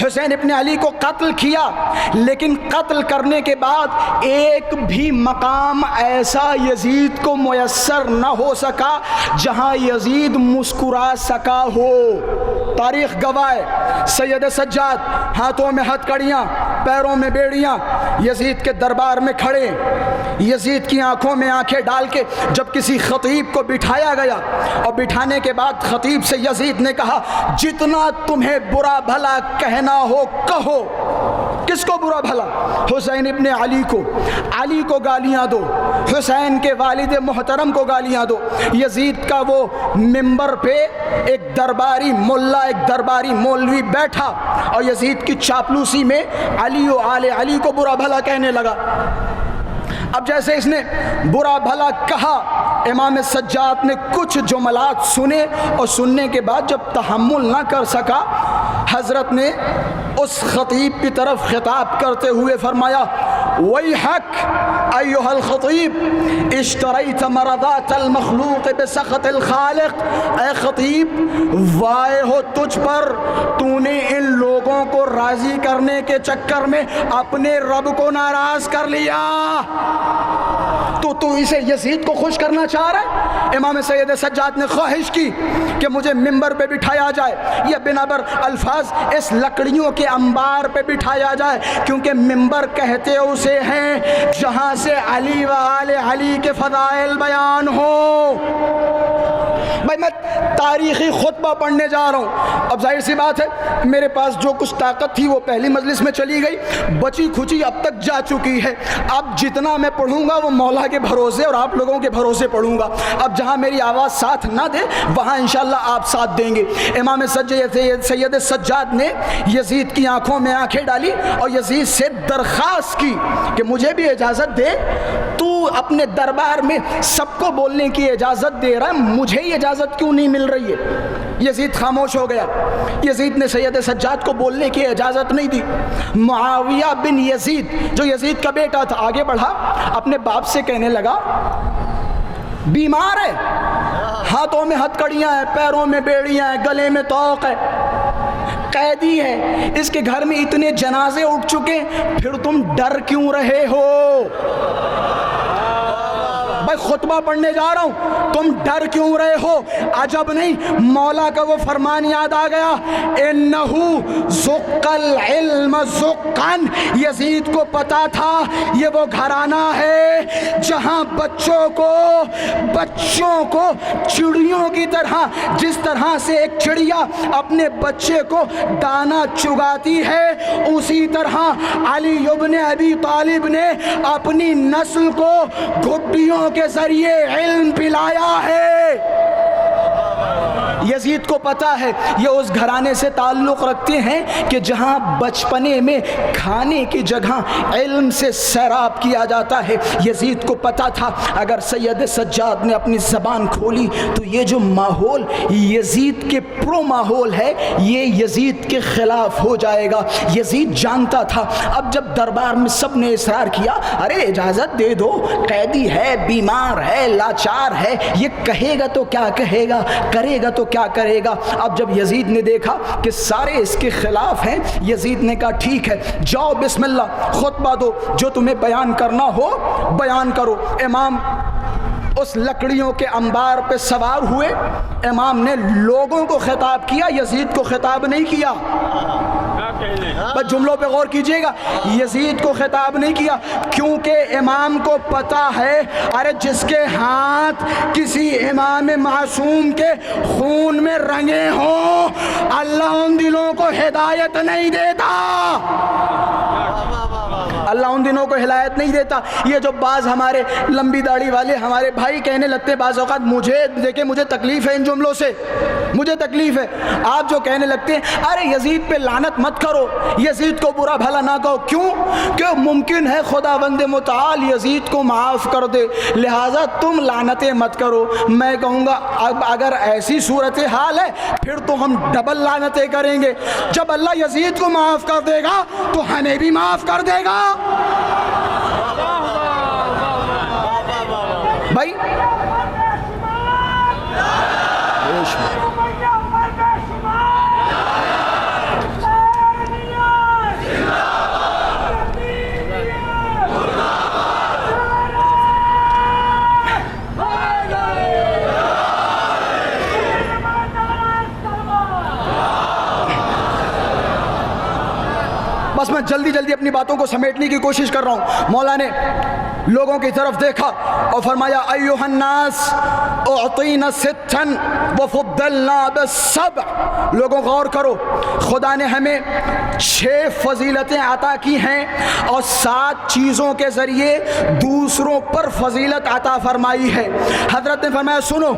حسین ابن علی کو قتل کیا، لیکن قتل کرنے کے بعد ایک بھی مقام ایسا یزید کو میسر نہ ہو سکا جہاں یزید مسکرا سکا ہو۔ تاریخ گواہ ہے، سید سجاد ہاتھوں میں ہتھ کڑیاں، پیروں میں بیڑیاں، یزید کے دربار میں کھڑے، یزید کی آنکھوں میں آنکھیں ڈال کے جب کسی خطیب کو بٹھایا گیا اور بٹھانے کے بعد خطیب سے یزید نے کہا جتنا تمہیں برا بھلا کہنا ہو کہو۔ کس کو برا بھلا؟ حسین ابن علی کو، علی کو گالیاں دو، حسین کے والد محترم کو گالیاں دو۔ یزید کا وہ منبر پہ ایک درباری ملا، ایک درباری مولوی بیٹھا اور یزید کی چاپلوسی میں علی و آل علی کو برا بھلا کہنے لگا۔ اب جیسے اس نے برا بھلا کہا، امام سجاد نے کچھ جملات سنے اور سننے کے بعد جب تحمل نہ کر سکا، حضرت نے اس خطیب کی طرف خطاب کرتے ہوئے فرمایا وَيْحَكْ ایھا الخطیب اشتریت مرضات المخلوق بسخط الخالق، اے خطیب وائے ہو تجھ پر، تو نے ان لوگوں کو راضی کرنے کے چکر میں اپنے رب کو ناراض کر لیا۔ تو اسے یزید کو خوش کرنا چاہ رہا ہے؟ امام سید سجاد نے خواہش کی کہ مجھے ممبر پہ بٹھایا جائے یا بنابر الفاظ اس لکڑیوں کے انبار پہ بٹھایا جائے، کیونکہ ممبر کہتے اسے ہیں جہاں سے علی و آل علی کے فضائل بیان ہو۔ بھائی میں تاریخی خطبہ پڑھنے جا رہا ہوں، اب ظاہر سی بات ہے میرے پاس جو کچھ طاقت تھی وہ پہلی مجلس میں چلی گئی، بچی کھچی اب تک جا چکی ہے۔ اب جتنا میں پڑھوں گا وہ مولا کے بھروسے اور آپ لوگوں کے بھروسے پڑھوں گا۔ اب جہاں میری آواز ساتھ نہ دے وہاں انشاءاللہ آپ ساتھ دیں گے۔ امام سید سجاد نے یزید کی آنکھوں میں آنکھیں ڈالی اور یزید سے درخواست کی کہ مجھے بھی اجازت دے، تو اپنے دربار میں سب کو بولنے کی اجازت دے رہا ہے، مجھے یہ اجازت کیوں نہیں مل رہی ہے؟ یزید خاموش ہو گیا۔ یزید نے سید سجاد کو بولنے کی اجازت نہیں دی۔ معاویہ بن یزید جو یزید کا بیٹا تھا آگے بڑھا، اپنے باپ سے کہنے لگا بیمار ہے، ہاتھوں میں ہتھکڑیاں ہیں، پیروں میں بیڑیاں ہیں، گلے میں طوق ہے، قیدی ہے، اس کے گھر میں اتنے جنازے اٹھ چکے، پھر تم ڈر کیوں رہے ہو؟ بھائی خطبہ پڑھنے جا رہا ہوں، تم ڈر کیوں رہے ہو؟ عجب نہیں، مولا کا وہ فرمان یاد آ گیا، انہو زق العلم زقن۔ یزید کو پتا تھا یہ وہ گھرانہ ہے جہاں بچوں کو چڑیوں کی طرح، جس طرح سے ایک چڑیا اپنے بچے کو دانا چگاتی ہے، اسی طرح علی ابن ابی طالب نے اپنی نسل کو گھٹیوں کے ذریعے علم پلایا ہے۔ یزید کو پتا ہے یہ اس گھرانے سے تعلق رکھتے ہیں کہ جہاں بچپنے میں کھانے کی جگہ علم سے سیراب کیا جاتا ہے۔ یزید کو پتا تھا اگر سید سجاد نے اپنی زبان کھولی تو یہ جو ماحول یزید کے پرو ماحول ہے یہ یزید کے خلاف ہو جائے گا۔ یزید جانتا تھا اب جب دربار میں سب نے اصرار کیا، ارے اجازت دے دو، قیدی ہے، بیمار ہے، لاچار ہے، یہ کہے گا تو کیا کہے گا، کرے گا تو کیا کرے گا۔ اب جب یزید نے دیکھا کہ سارے اس کے خلاف ہیں، یزید نے کہا ٹھیک ہے جاؤ بسم اللہ خطبہ دو، جو تمہیں بیان کرنا ہو بیان کرو۔ امام اس لکڑیوں کے انبار پہ سوار ہوئے، امام نے لوگوں کو خطاب کیا، یزید کو خطاب نہیں کیا۔ بس جملوں پہ غور کیجئے گا، یزید کو خطاب نہیں کیا، کیونکہ امام کو پتا ہے ارے جس کے ہاتھ کسی امام معصوم کے خون میں رنگے ہوں اللہ ان دلوں کو ہدایت نہیں دیتا، اللہ ان دنوں کو ہدایت نہیں دیتا۔ یہ جو بعض ہمارے لمبی داڑھی والے ہمارے بھائی کہنے لگتے بعض اوقات، مجھے تکلیف ہے ان جملوں سے، مجھے تکلیف ہے۔ آپ جو کہنے لگتے ہیں ارے یزید پہ لعنت مت کرو، یزید کو برا بھلا نہ کہو، کیوں کہ ممکن ہے خداوند متعال یزید کو معاف کر دے، لہٰذا تم لعنتیں مت کرو۔ میں کہوں گا اگر ایسی صورتحال ہے پھر تو ہم ڈبل لعنتیں کریں گے۔ جب اللہ یزید کو معاف کر دے گا تو ہمیں بھی معاف کر دے گا۔ بھائی بس میں جلدی اپنی باتوں کو سمیٹنے کی کوشش کر رہا ہوں۔ مولا نے لوگوں کی طرف دیکھا اور فرمایا ایھا الناس اعطینا ستا وفضلنا بالسبع۔ لوگوں غور کرو، خدا نے ہمیں 6 فضیلتیں عطا کی ہیں اور 7 چیزوں کے ذریعے دوسروں پر فضیلت عطا فرمائی ہے۔ حضرت نے فرمایا سنو،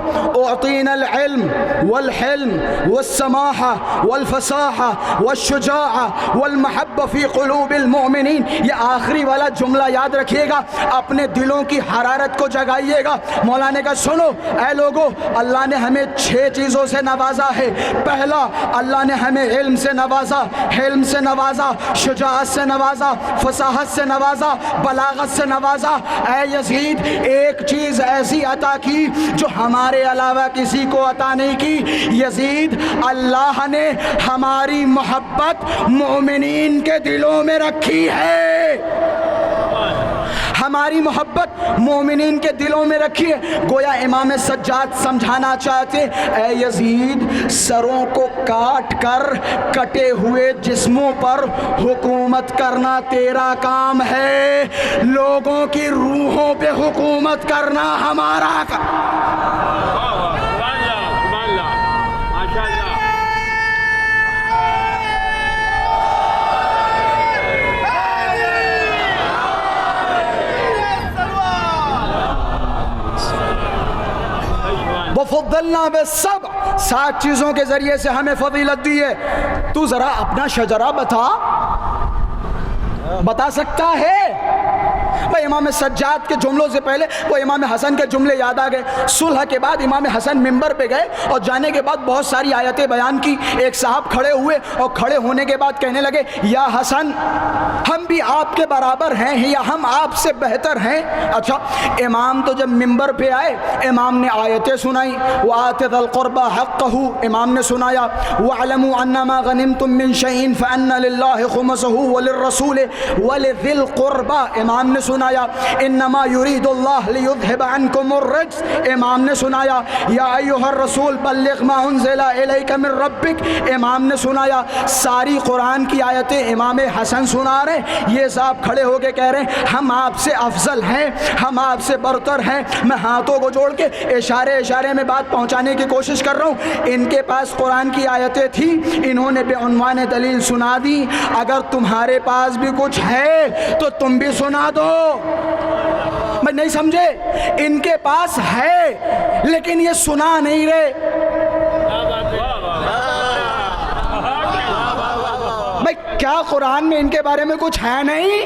اعطینا العلم والحلم والسماحہ والفصاحہ والشجاعہ والمحبہ فی قلوب المؤمنین۔ یہ آخری والا جملہ یاد رکھیے گا، اپنے دلوں کی حرارت کو جگائیے گا۔ مولا نے کہا سنو اے لوگو، اللہ نے ہمیں 6 چیزوں سے نوازا ہے۔ پہلا، اللہ نے ہمیں علم سے نوازا، حلم سے نوازا، شجاعت سے نوازا، فصاحت سے نوازا، بلاغت سے نوازا۔ اے یزید، ایک چیز ایسی عطا کی جو ہمارے علاوہ کسی کو عطا نہیں کی۔ یزید، اللہ نے ہماری محبت مومنین کے دلوں میں رکھی ہے، ہماری محبت مومنین کے دلوں میں رکھی ہے۔ گویا امام سجاد سمجھانا چاہتے، اے یزید، سروں کو کاٹ کر کٹے ہوئے جسموں پر حکومت کرنا تیرا کام ہے، لوگوں کی روحوں پہ حکومت کرنا ہمارا وَفَضَّلْنَا بِالسَّبْعِ، 7 چیزوں کے ذریعے سے ہمیں فضیلت دی ہے۔ تو ذرا اپنا شجرہ بتا سکتا ہے؟ بھائی امام سجاد کے جملوں سے پہلے وہ امام حسن کے جملے یاد آ گئے۔ صلح کے بعد امام حسن ممبر پہ گئے اور جانے کے بعد بہت ساری آیتیں بیان کی۔ ایک صاحب کھڑے ہوئے اور کھڑے ہونے کے بعد کہنے لگے، یا حسن، ہم بھی آپ کے برابر ہیں یا ہم آپ سے بہتر ہیں؟ اچھا، امام تو جب ممبر پہ آئے، امام نے آیتیں سنائی، وَآتِ ذَا الْقُرْبَى حَقَّهُ، امام نے سنایا، وَاعْلَمُوا أَنَّمَا غَنِمْتُم مِّن شَيْءٍ فَأَنَّ لِلَّهِ خُمُسَهُ وَلِلرَّسُولِ وَلِذِي الْقُرْبَى، امام نے سنایا، انما یرید اللہ لیذھب عنکم الرجس، امام نے سنایا، یا ایھا الرسول بلغ ما انزل الیک من ربک، امام نے سنایا۔ ساری قرآن کی آیتیں امام حسن سنا رہے ہیں۔ یہ صاحب کھڑے ہو کے کہہ رہے ہیں ہم آپ سے افضل ہیں، ہم آپ سے برتر ہیں۔ میں ہاتھوں کو جوڑ کے اشارے میں بات پہنچانے کی کوشش کر رہا ہوں۔ ان کے پاس قرآن کی آیتیں تھیں، انہوں نے بے عنوان دلیل سنا دی۔ اگر تمہارے پاس بھی کچھ ہے تو تم بھی سنا دو۔ میں نہیں سمجھے، ان کے پاس ہے لیکن یہ سنا نہیں رہے۔ بھائی کیا قرآن میں ان کے بارے میں کچھ ہے نہیں؟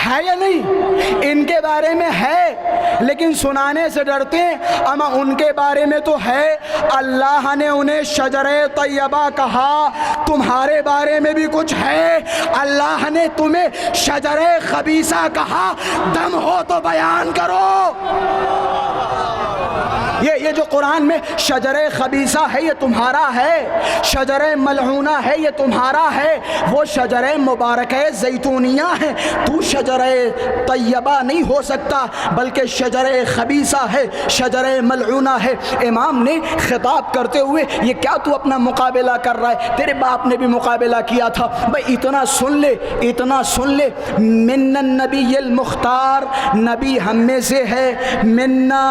ہے یا نہیں؟ ان کے بارے میں ہے لیکن سنانے سے ڈرتے ہیں۔ اما ان کے بارے میں تو ہے، اللہ نے انہیں شجرہ طیبہ کہا، تمہارے بارے میں بھی کچھ ہے، اللہ نے تمہیں شجرہ خبیثہ کہا، دم ہو تو بیان کرو۔ یہ جو قرآن میں شجرہ خبیثہ ہے یہ تمہارا ہے، شجرہ ملعونہ ہے یہ تمہارا ہے، وہ شجرہ مبارکہ زیتونیہ ہے، تو شجرہ طیبہ نہیں ہو سکتا بلکہ شجرہ خبیثہ ہے، شجرہ ملعونہ ہے۔ امام نے خطاب کرتے ہوئے، یہ کیا تو اپنا مقابلہ کر رہا ہے؟ تیرے باپ نے بھی مقابلہ کیا تھا۔ بھائی اتنا سن لے، اتنا سن لے، من النبی المختار، نبی ہم میں سے ہے، منا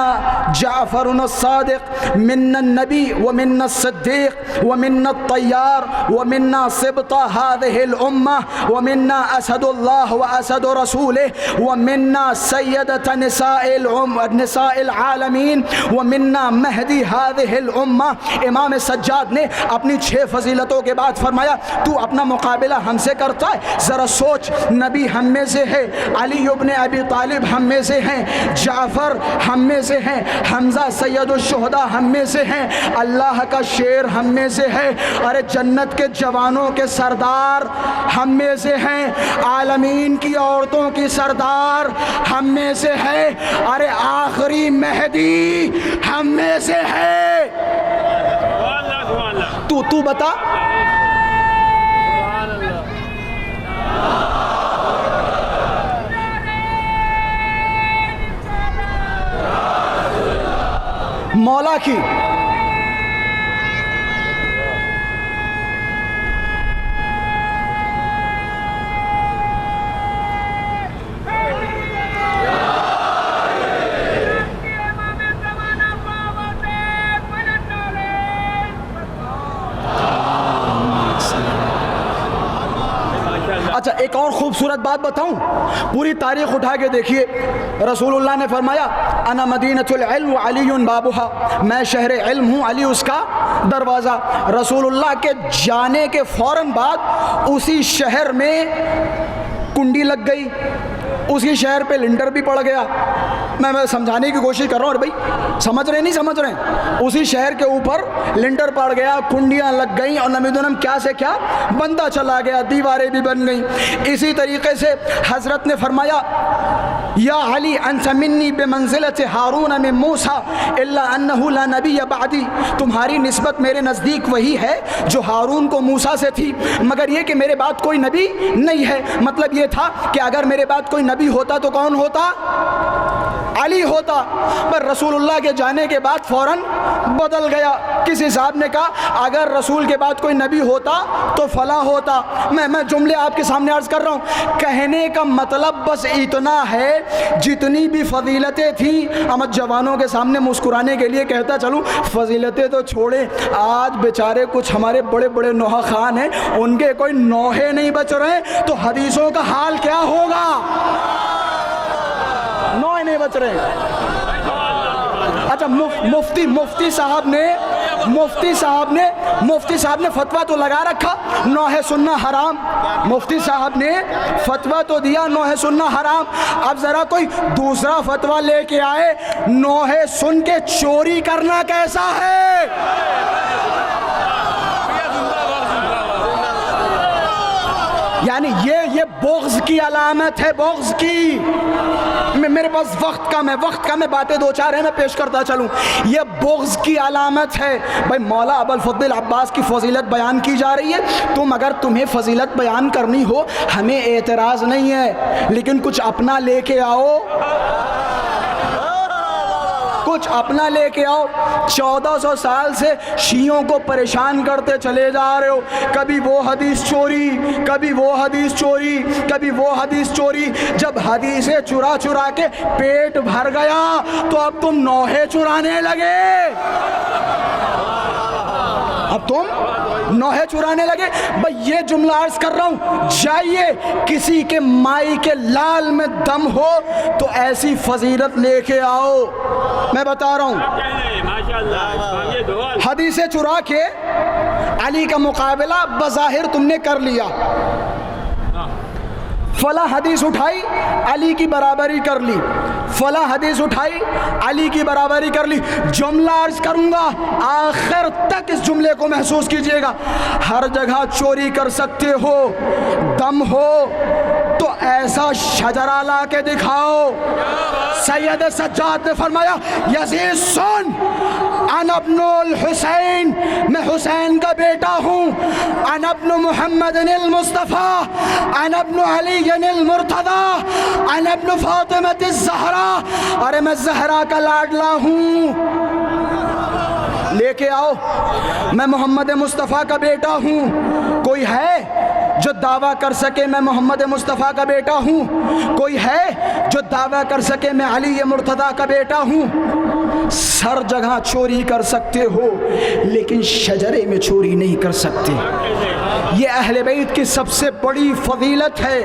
جعفر الصادق، منا النبی ومنا الصدیق ومنا الطیار ومنا سبط هذه الامة ومنا اسد الله واسد رسوله ومنا سیدة نساء العالمین ومنا مہدی هذه الامة۔ امام سجاد نے اپنی 6 فضیلتوں کے بعد فرمایا تو اپنا مقابلہ ہم سے کرتا ہے؟ ذرا سوچ، نبی ہم میں سے ہے، علی ابن ابی طالب ہم میں سے ہیں، جعفر ہم میں سے ہیں، حمزہ سید الشہداء ہم میں سے ہیں، اللہ کا شیر ہم میں سے ہے، ارے جنت کے جوانوں کے سردار ہم میں سے ہیں، عالمین کی عورتوں کی سردار ہم میں سے ہے، ارے آخری مہدی ہم میں سے ہے۔ تو بتا، مولا کی اچھا ایک اور خوبصورت بات بتاؤں، پوری تاریخ اٹھا کے دیکھیے، رسول اللہ نے فرمایا انا مدینۃ العلم وعلی بابها، میں شہر علم ہوں، علی اس کا دروازہ۔ رسول اللہ کے جانے کے فوراً بعد اسی شہر میں کنڈی لگ گئی، اسی شہر پہ لنٹر بھی پڑ گیا. میں سمجھانے کی کوشش کر رہا ہوں. اور بھائی سمجھ رہے نہیں سمجھ رہے ہیں؟ اسی شہر کے اوپر لنٹر پڑ گیا, کنڈیاں لگ گئیں اور نمیدونم کیا سے کیا بندہ چلا گیا, دیواریں بھی بن گئیں. اسی طریقے سے حضرت نے فرمایا یا علی انت منی بمنزلت ہارون من موسیٰ الا انہ لا نبی بعدی, تمہاری نسبت میرے نزدیک وہی ہے جو ہارون کو موسیٰ سے تھی, مگر یہ کہ میرے بعد کوئی نبی نہیں ہے. مطلب یہ تھا کہ اگر میرے بعد کوئی نبی ہوتا تو کون ہوتا؟ علی ہوتا. پر رسول اللہ کے جانے کے بعد فوراً بدل گیا. کسی صاحب نے کہا اگر رسول کے بعد کوئی نبی ہوتا تو فلاں ہوتا. میں جملے آپ کے سامنے عرض کر رہا ہوں. کہنے کا مطلب بس اتنا ہے, جتنی بھی فضیلتیں تھیں, ہم جوانوں کے سامنے مسکرانے کے لیے کہتا چلوں فضیلتیں تو چھوڑیں, آج بیچارے کچھ ہمارے بڑے بڑے نوحہ خان ہیں, ان کے کوئی نوحے نہیں بچ رہے, تو حدیثوں کا حال کیا ہوگا؟ نوحے نہیں بچ رہے. اچھا مفتی صاحب نے فتویٰ تو لگا رکھا نوحے سننا حرام. مفتی صاحب نے فتویٰ تو دیا نوحے سننا حرام. اب ذرا کوئی دوسرا فتویٰ لے کے آئے نوحے سن کے چوری کرنا کیسا ہے؟ یعنی یہ بغض کی علامت ہے, بغض کی. میرے پاس وقت کم ہے, باتیں دو چار ہیں, میں پیش کرتا چلوں. یہ بغض کی علامت ہے. بھائی مولا ابوالفضل عباس کی فضیلت بیان کی جا رہی ہے, اگر تمہیں فضیلت بیان کرنی ہو ہمیں اعتراض نہیں ہے, لیکن کچھ اپنا لے کے آؤ, کچھ اپنا لے کے آؤ. 1400 سال سے شیعوں کو پریشان کرتے چلے جا رہے ہو, کبھی وہ حدیث چوری, کبھی وہ حدیث چوری, کبھی وہ حدیث چوری. جب حدیثیں چرا کے پیٹ بھر گیا تو اب تم نوحے چرانے لگے, بھئی یہ جملہ عرض کر رہا ہوں. جائیے کسی کے مائی کے لال میں دم ہو تو ایسی فضیلت لے کے آؤ. میں بتا رہا ہوں, حدیثیں چرا کے علی کا مقابلہ بظاہر تم نے کر لیا, فلاں حدیث اٹھائی علی کی برابری کر لی, فلاں حدیث اٹھائی علی کی برابری کر لی. جملہ عرض کروں گا, آخر تک اس جملے کو محسوس کیجئے گا. ہر جگہ چوری کر سکتے ہو, دم ہو تو ایسا شجرہ لا کے دکھاؤ. سید سجاد نے فرمایا یزید سن, انا ابن الحسین, میں حسین کا بیٹا ہوں, انا ابن محمد المصطفیٰ, انا ابن علی المرتضی, انا ابن فاطمہ الزہرا, ارے میں زہرا کا لاڈلا ہوں. لے کے آؤ, میں محمد مصطفیٰ کا بیٹا ہوں. کوئی ہے جو دعویٰ کر سکے میں محمد مصطفیٰ کا بیٹا ہوں؟ کوئی ہے جو دعویٰ کر سکے میں علی مرتضیٰ کا بیٹا ہوں؟ ہر جگہ چوری کر سکتے ہو لیکن شجرے میں چوری نہیں کر سکتے. یہ اہل بیت کی سب سے بڑی فضیلت ہے,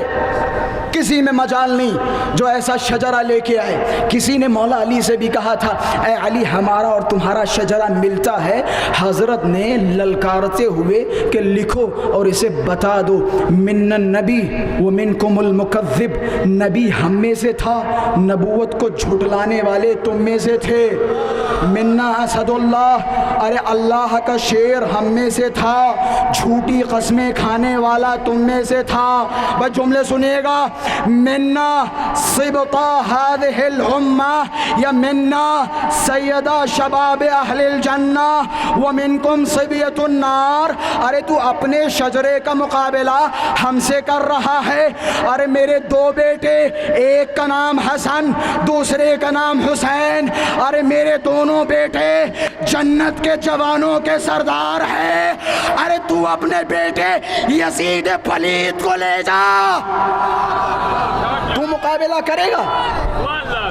کسی میں مجال نہیں جو ایسا شجرہ لے کے آئے. کسی نے مولا علی سے بھی کہا تھا اے علی ہمارا اور تمہارا شجرہ ملتا ہے. حضرت نے للکارتے ہوئے کہ لکھو اور اسے بتا دو, من النبی ومنکم المکذب, نبی ہم میں سے تھا, نبوت کو جھٹلانے والے تم میں سے تھے. منا اسد اللہ, ارے اللہ کا شیر ہم میں سے تھا, جھوٹی قسمیں کھانے والا تم میں سے تھا. بس جملے سنیے گا, منا صبطہ هذه الامہ یا منا سیدہ شباب اہل الجنہ ومنکم صبیۃ النار. ارے تو اپنے شجرے کا مقابلہ ہم سے کر رہا ہے. ارے میرے دو بیٹے, ایک کا نام حسن دوسرے کا نام حسین, ارے میرے دونوں بیٹے جنت کے جوانوں کے سردار ہیں. ارے تو اپنے بیٹے یزید پلید کو لے جا. تو مقابلہ کرے گا,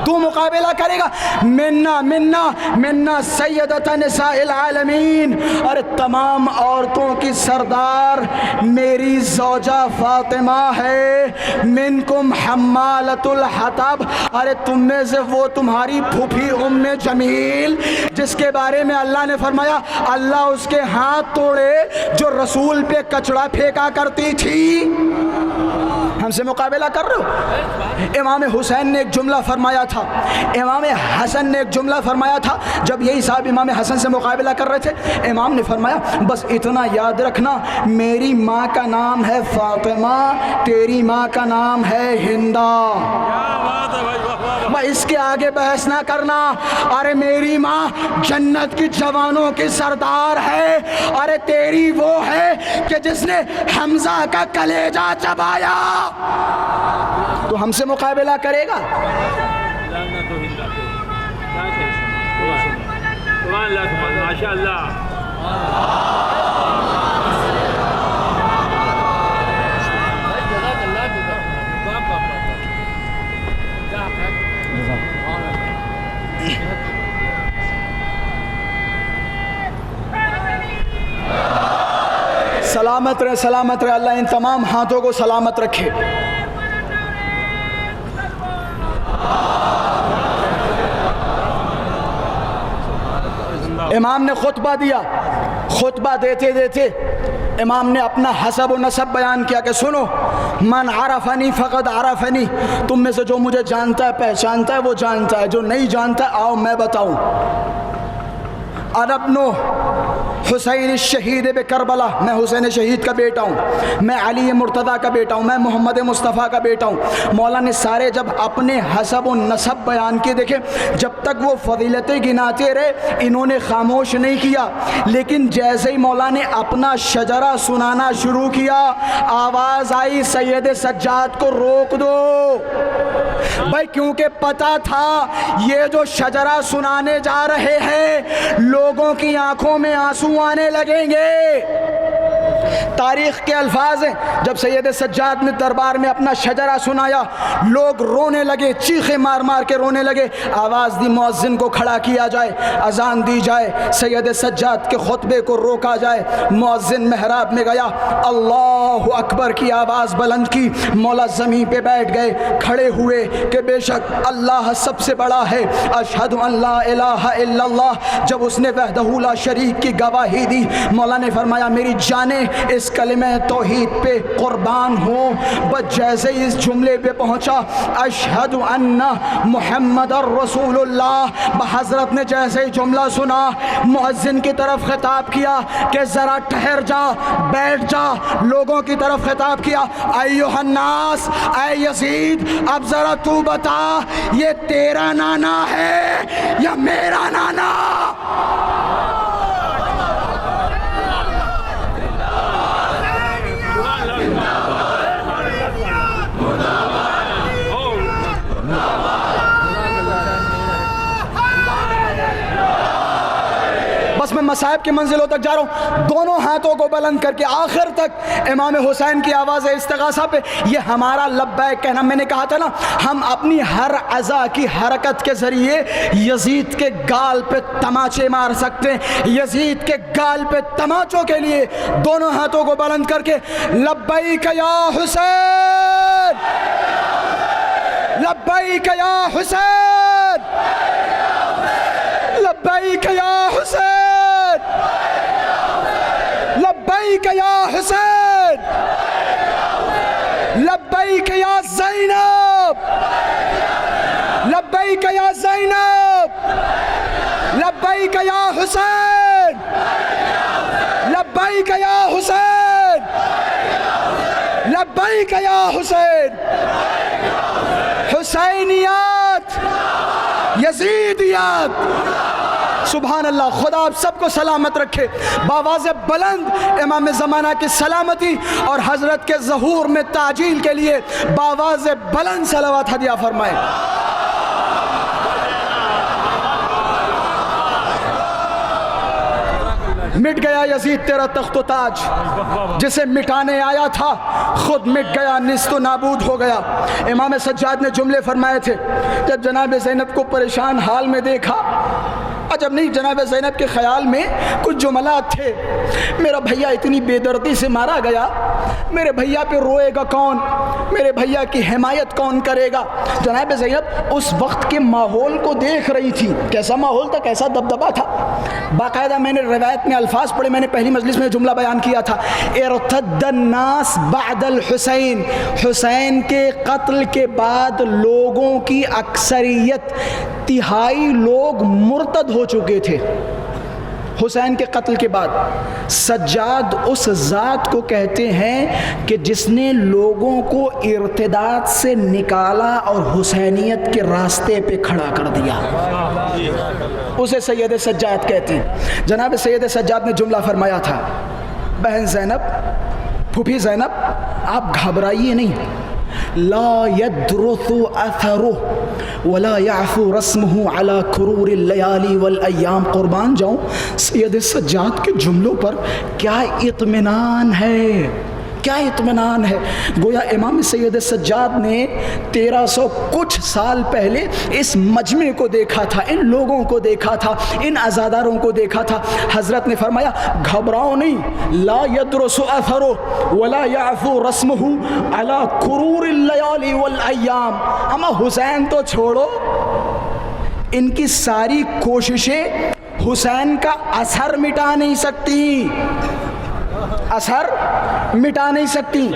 تو مقابلہ کرے گا. منا سیدۃ نساء العالمین, ارے تمام عورتوں کی سردار میری زوجہ فاطمہ ہے. منکم حمالۃ الحطب, ارے تم میں سے وہ تمہاری پھوپھی ام جمیل جس کے بارے میں اللہ نے فرمایا اللہ اس کے ہاتھ توڑے جو رسول پہ کچڑا پھینکا کرتی تھی. ہم سے مقابلہ کر رہے ہو؟ امام حسین نے ایک جملہ فرمایا تھا، امام حسن نے ایک جملہ فرمایا تھا جب یہی صاحب امام حسن سے مقابلہ کر رہے تھے۔ امام نے فرمایا بس اتنا یاد رکھنا، میری ماں کا نام ہے فاطمہ، تیری ماں کا نام ہے ہندا، اس کے آگے بحث نہ کرنا۔ ارے میری ماں جنت کی جوانوں کی سردار ہے، ارے تیری وہ ہے کہ جس نے حمزہ کا کلیجہ چبایا۔ تو ہم سے مقابلہ کرے گا؟ ماشاء اللہ۔ سلامت رہے، سلامت رہے، اللہ ان تمام ہاتھوں کو سلامت رکھے۔ امام نے خطبہ دیا، خطبہ دیتے دیتے امام نے اپنا حسب و نسب بیان کیا کہ سنو، من عرفنی فقد عرفنی، تم میں سے جو مجھے جانتا ہے پہچانتا ہے وہ جانتا ہے، جو نہیں جانتا ہے آؤ میں بتاؤں۔ انا ابن حسین الشہید بکربلا، میں حسین شہید کا بیٹا ہوں، میں علی مرتضیٰ کا بیٹا ہوں، میں محمد مصطفیٰ کا بیٹا ہوں۔ مولا نے سارے جب اپنے حسب و نسب بیان کیے، دیکھیں جب تک وہ فضیلتیں گناتے رہے انہوں نے خاموش نہیں کیا، لیکن جیسے ہی مولا نے اپنا شجرہ سنانا شروع کیا آواز آئی سید سجاد کو روک دو بھائی، کیونکہ پتا تھا یہ جو شجرہ سنانے جا رہے ہیں لوگوں کی آنکھوں میں آنسو آنے لگیں گے۔ تاریخ کے الفاظ ہیں، جب سید سجاد نے دربار میں اپنا شجرہ سنایا لوگ رونے لگے، چیخیں مار مار کے رونے لگے، آواز دی مؤذن کو کھڑا کیا جائے، اذان دی جائے، سید سجاد کے خطبے کو روکا جائے۔ مؤذن محراب میں گیا، اللہ اکبر کی آواز بلند کی، مولا زمین پہ بیٹھ گئے، کھڑے ہوئے کہ بے شک اللہ سب سے بڑا ہے، اشہد ان لا الہ الا اللہ۔ جب اس نے وحدہ لا شریک کی گواہی دی مولا نے فرمایا میری جانیں اس کلمہ توحید پہ قربان ہوں۔ بس جیسے اس جملے پہ پہنچا اشہد ان محمد رسول اللہ، بحضرت نے جیسے جملہ سنا مؤذن کی طرف خطاب کیا کہ ذرا ٹھہر جا، بیٹھ جا، لوگوں کی طرف خطاب کیا ایھا الناس، اے یزید اب ذرا تو بتا یہ تیرا نانا ہے یا میرا نانا؟ بس میں مصائب کی منزلوں تک جا رہا ہوں، دونوں ہاتھوں کو بلند کر کے آخر تک امام حسین کی آواز استغاثہ پہ یہ ہمارا لبیک کہنا۔ میں نے کہا تھا نا ہم اپنی ہر اعضاء کی حرکت کے ذریعے یزید کے گال پہ تماچے مار سکتے ہیں۔ یزید کے گال پہ تماچوں کے لیے دونوں ہاتھوں کو بلند کر کے لبیک یا حسین، لبیک یا حسین، لبیک یا حسین، لبیک یا حسین، لبیک یا زینب، لبیک یا زینب، لبیک یا حسین، لبیک یا حسین، لبیک یا حسین۔ حسینیات، یزیدیات، سبحان اللہ۔ خدا آپ سب کو سلامت رکھے، بآواز بلند امام زمانہ کی سلامتی اور حضرت کے ظہور میں تعجیل کے لیے بآواز بلند صلوات ہدیہ فرمائے۔ مٹ گیا یزید تیرا تخت و تاج، جسے مٹانے آیا تھا خود مٹ گیا، نیست و نابود ہو گیا۔ امام سجاد نے جملے فرمائے تھے جب جناب زینب کو پریشان حال میں دیکھا، عجب نہیں، جناب زینب کے خیال میں کچھ جملات تھے، میرا بھیا اتنی بے دردی سے مارا گیا، میرے بھیا پہ روئے گا کون، میرے بھیا کی حمایت کون کرے گا۔ جناب زینب اس وقت کے ماحول کو دیکھ رہی تھی، کیسا ماحول تھا، کیسا دبدبا تھا۔ باقاعدہ میں نے روایت میں الفاظ پڑھے، میں نے پہلی مجلس میں جملہ بیان کیا تھا، ارتد الناس بعد الحسین، حسین کے قتل کے بعد لوگوں کی اکثریت، تہائی لوگ مرتد ہو چکے تھے حسین کے قتل کے بعد۔ سجاد اس ذات کو کہتے ہیں کہ جس نے لوگوں کو ارتداد سے نکالا اور حسینیت کے راستے پہ کھڑا کر دیا، اسے سید سجاد کہتے ہیں۔ جناب سید سجاد نے جملہ فرمایا تھا، بہن زینب، پھوپھی زینب، آپ گھبرائیے نہیں، لا يدرث اثره ولا يعفو رسمه على کرور الليالي والایام۔ قربان جاؤں سید سجاد کے جملوں پر کیا اطمینان ہے، کیا اطمینان ہے۔ گویا امام سید سجاد نے 1300 کچھ سال پہلے اس مجمع کو دیکھا تھا، ان لوگوں کو دیکھا تھا، ان عزاداروں کو دیکھا تھا۔ حضرت نے فرمایا گھبراؤ نہیں، لا يدرس اثره ولا يعفو رسمه على کرور الليالي والایام۔ اما حسین تو چھوڑو، ان کی ساری کوششیں حسین کا اثر مٹا نہیں سکتی، اثر مٹا نہیں سکتی۔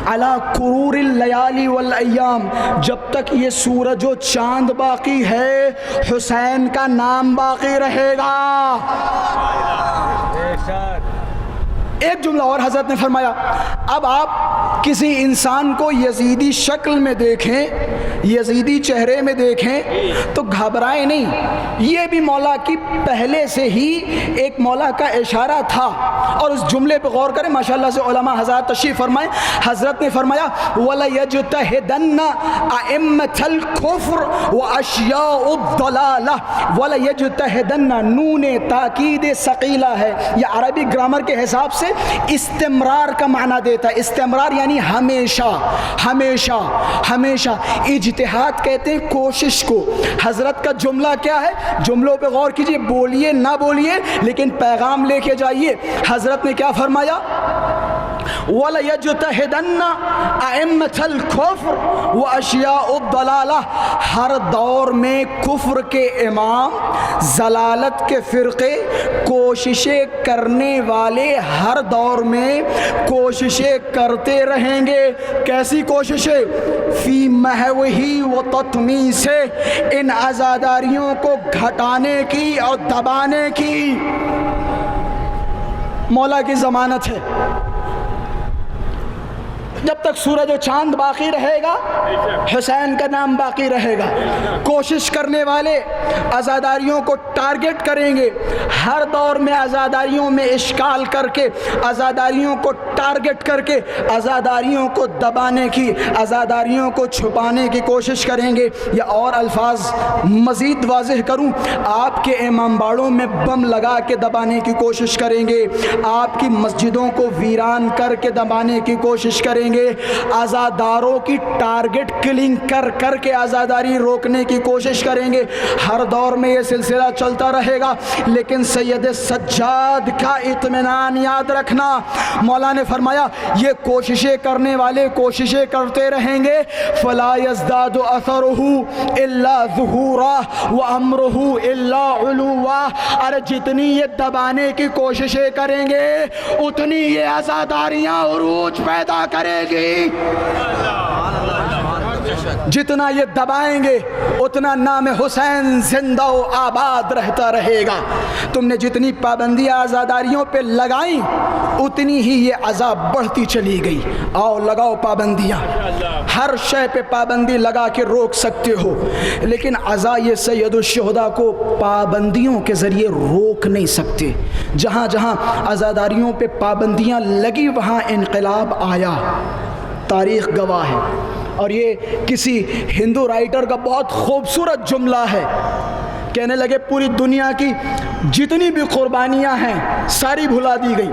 علی کرور اللیالی والایام، جب تک یہ سورج و چاند باقی ہے حسین کا نام باقی رہے گا۔ ایک جملہ اور حضرت نے فرمایا، اب آپ کسی انسان کو یزیدی شکل میں دیکھیں، یزیدی چہرے میں دیکھیں تو گھبرائیں نہیں، یہ بھی مولا کی پہلے سے ہی ایک مولا کا اشارہ تھا۔ اور اس جملے پہ غور کریں، ماشاءاللہ سے علماء حضرات تشریف فرمائیں، حضرت نے فرمایا وَلَيَجْتَهِدَنَّ أَئِمَّةَ الْكُفْرِ وَأَشْيَاءُ الضَّلَالَةِ وَلَيَجْتَهِدَنَّ، نون تاکید ثقیلہ ہے، یہ عربی گرامر کے حساب سے استمرار کا معنی دیتا ہے۔ استمرار یعنی ہمیشہ ہمیشہ ہمیشہ۔ اجتہاد کہتے ہیں کوشش کو۔ حضرت کا جملہ کیا ہے، جملوں پہ غور کیجئے، بولیے نہ بولیے لیکن پیغام لے کے جائیے۔ حضرت نے کیا فرمایا، وَلَيَجْتَهِدَنَّ أَئِمَّةَ الْكُفْرِ وَأَشْيَاءُ الضَّلَالَةِ، ہر دور میں کفر کے امام، ضلالت کے فرقے، کوششیں کرنے والے ہر دور میں کوششیں کرتے رہیں گے۔ کیسی کوششیں، فی محوہی و تطمیسہ، ان عزاداریوں کو گھٹانے کی اور دبانے کی۔ مولا کی ضمانت ہے، جب تک سورج و چاند باقی رہے گا حسین کا نام باقی رہے گا۔ کوشش کرنے والے عزاداریوں کو ٹارگٹ کریں گے، ہر دور میں عزاداریوں میں اشکال کر کے، عزاداریوں کو ٹارگٹ کر کے، عزاداریوں کو دبانے کی، عزاداریوں کو چھپانے کی کوشش کریں گے۔ یا اور الفاظ مزید واضح کروں، آپ کے امام باڑوں میں بم لگا کے دبانے کی کوشش کریں گے، آپ کی مسجدوں کو ویران کر کے دبانے کی کوشش کریں گے، عزاداروں کی ٹارگٹ کلنگ کر کر کے عزاداری روکنے کی کوشش کریں گے۔ ہر دور میں یہ سلسلہ چلتا رہے گا، لیکن سید سجاد کا اطمینان یاد رکھنا، مولا نے فرمایا یہ کوششیں کرنے والے کوششیں کرتے رہیں گے، فلا یزداد اثرہ الا ظہورا وامرہ الا علوا۔ ارے جتنی یہ دبانے کی کوششیں کریں گے اتنی یہ عزاداریاں عروج پیدا کرے گی، جتنا یہ دبائیں گے اتنا نام حسین زندہ و آباد رہتا رہے گا۔ تم نے جتنی پابندیاں عزاداریوں پہ لگائیں اتنی ہی یہ عذاب بڑھتی چلی گئی۔ آؤ لگاؤ پابندیاں، ہر شے پہ پابندی لگا کے روک سکتے ہو، لیکن عزا یہ سید الشہداء کو پابندیوں کے ذریعے روک نہیں سکتے۔ جہاں جہاں عزاداریوں پہ پابندیاں لگی وہاں انقلاب آیا، تاریخ گواہ ہے۔ اور یہ کسی ہندو رائٹر کا بہت خوبصورت جملہ ہے، کہنے لگے پوری دنیا کی جتنی بھی قربانیاں ہیں ساری بھلا دی گئی۔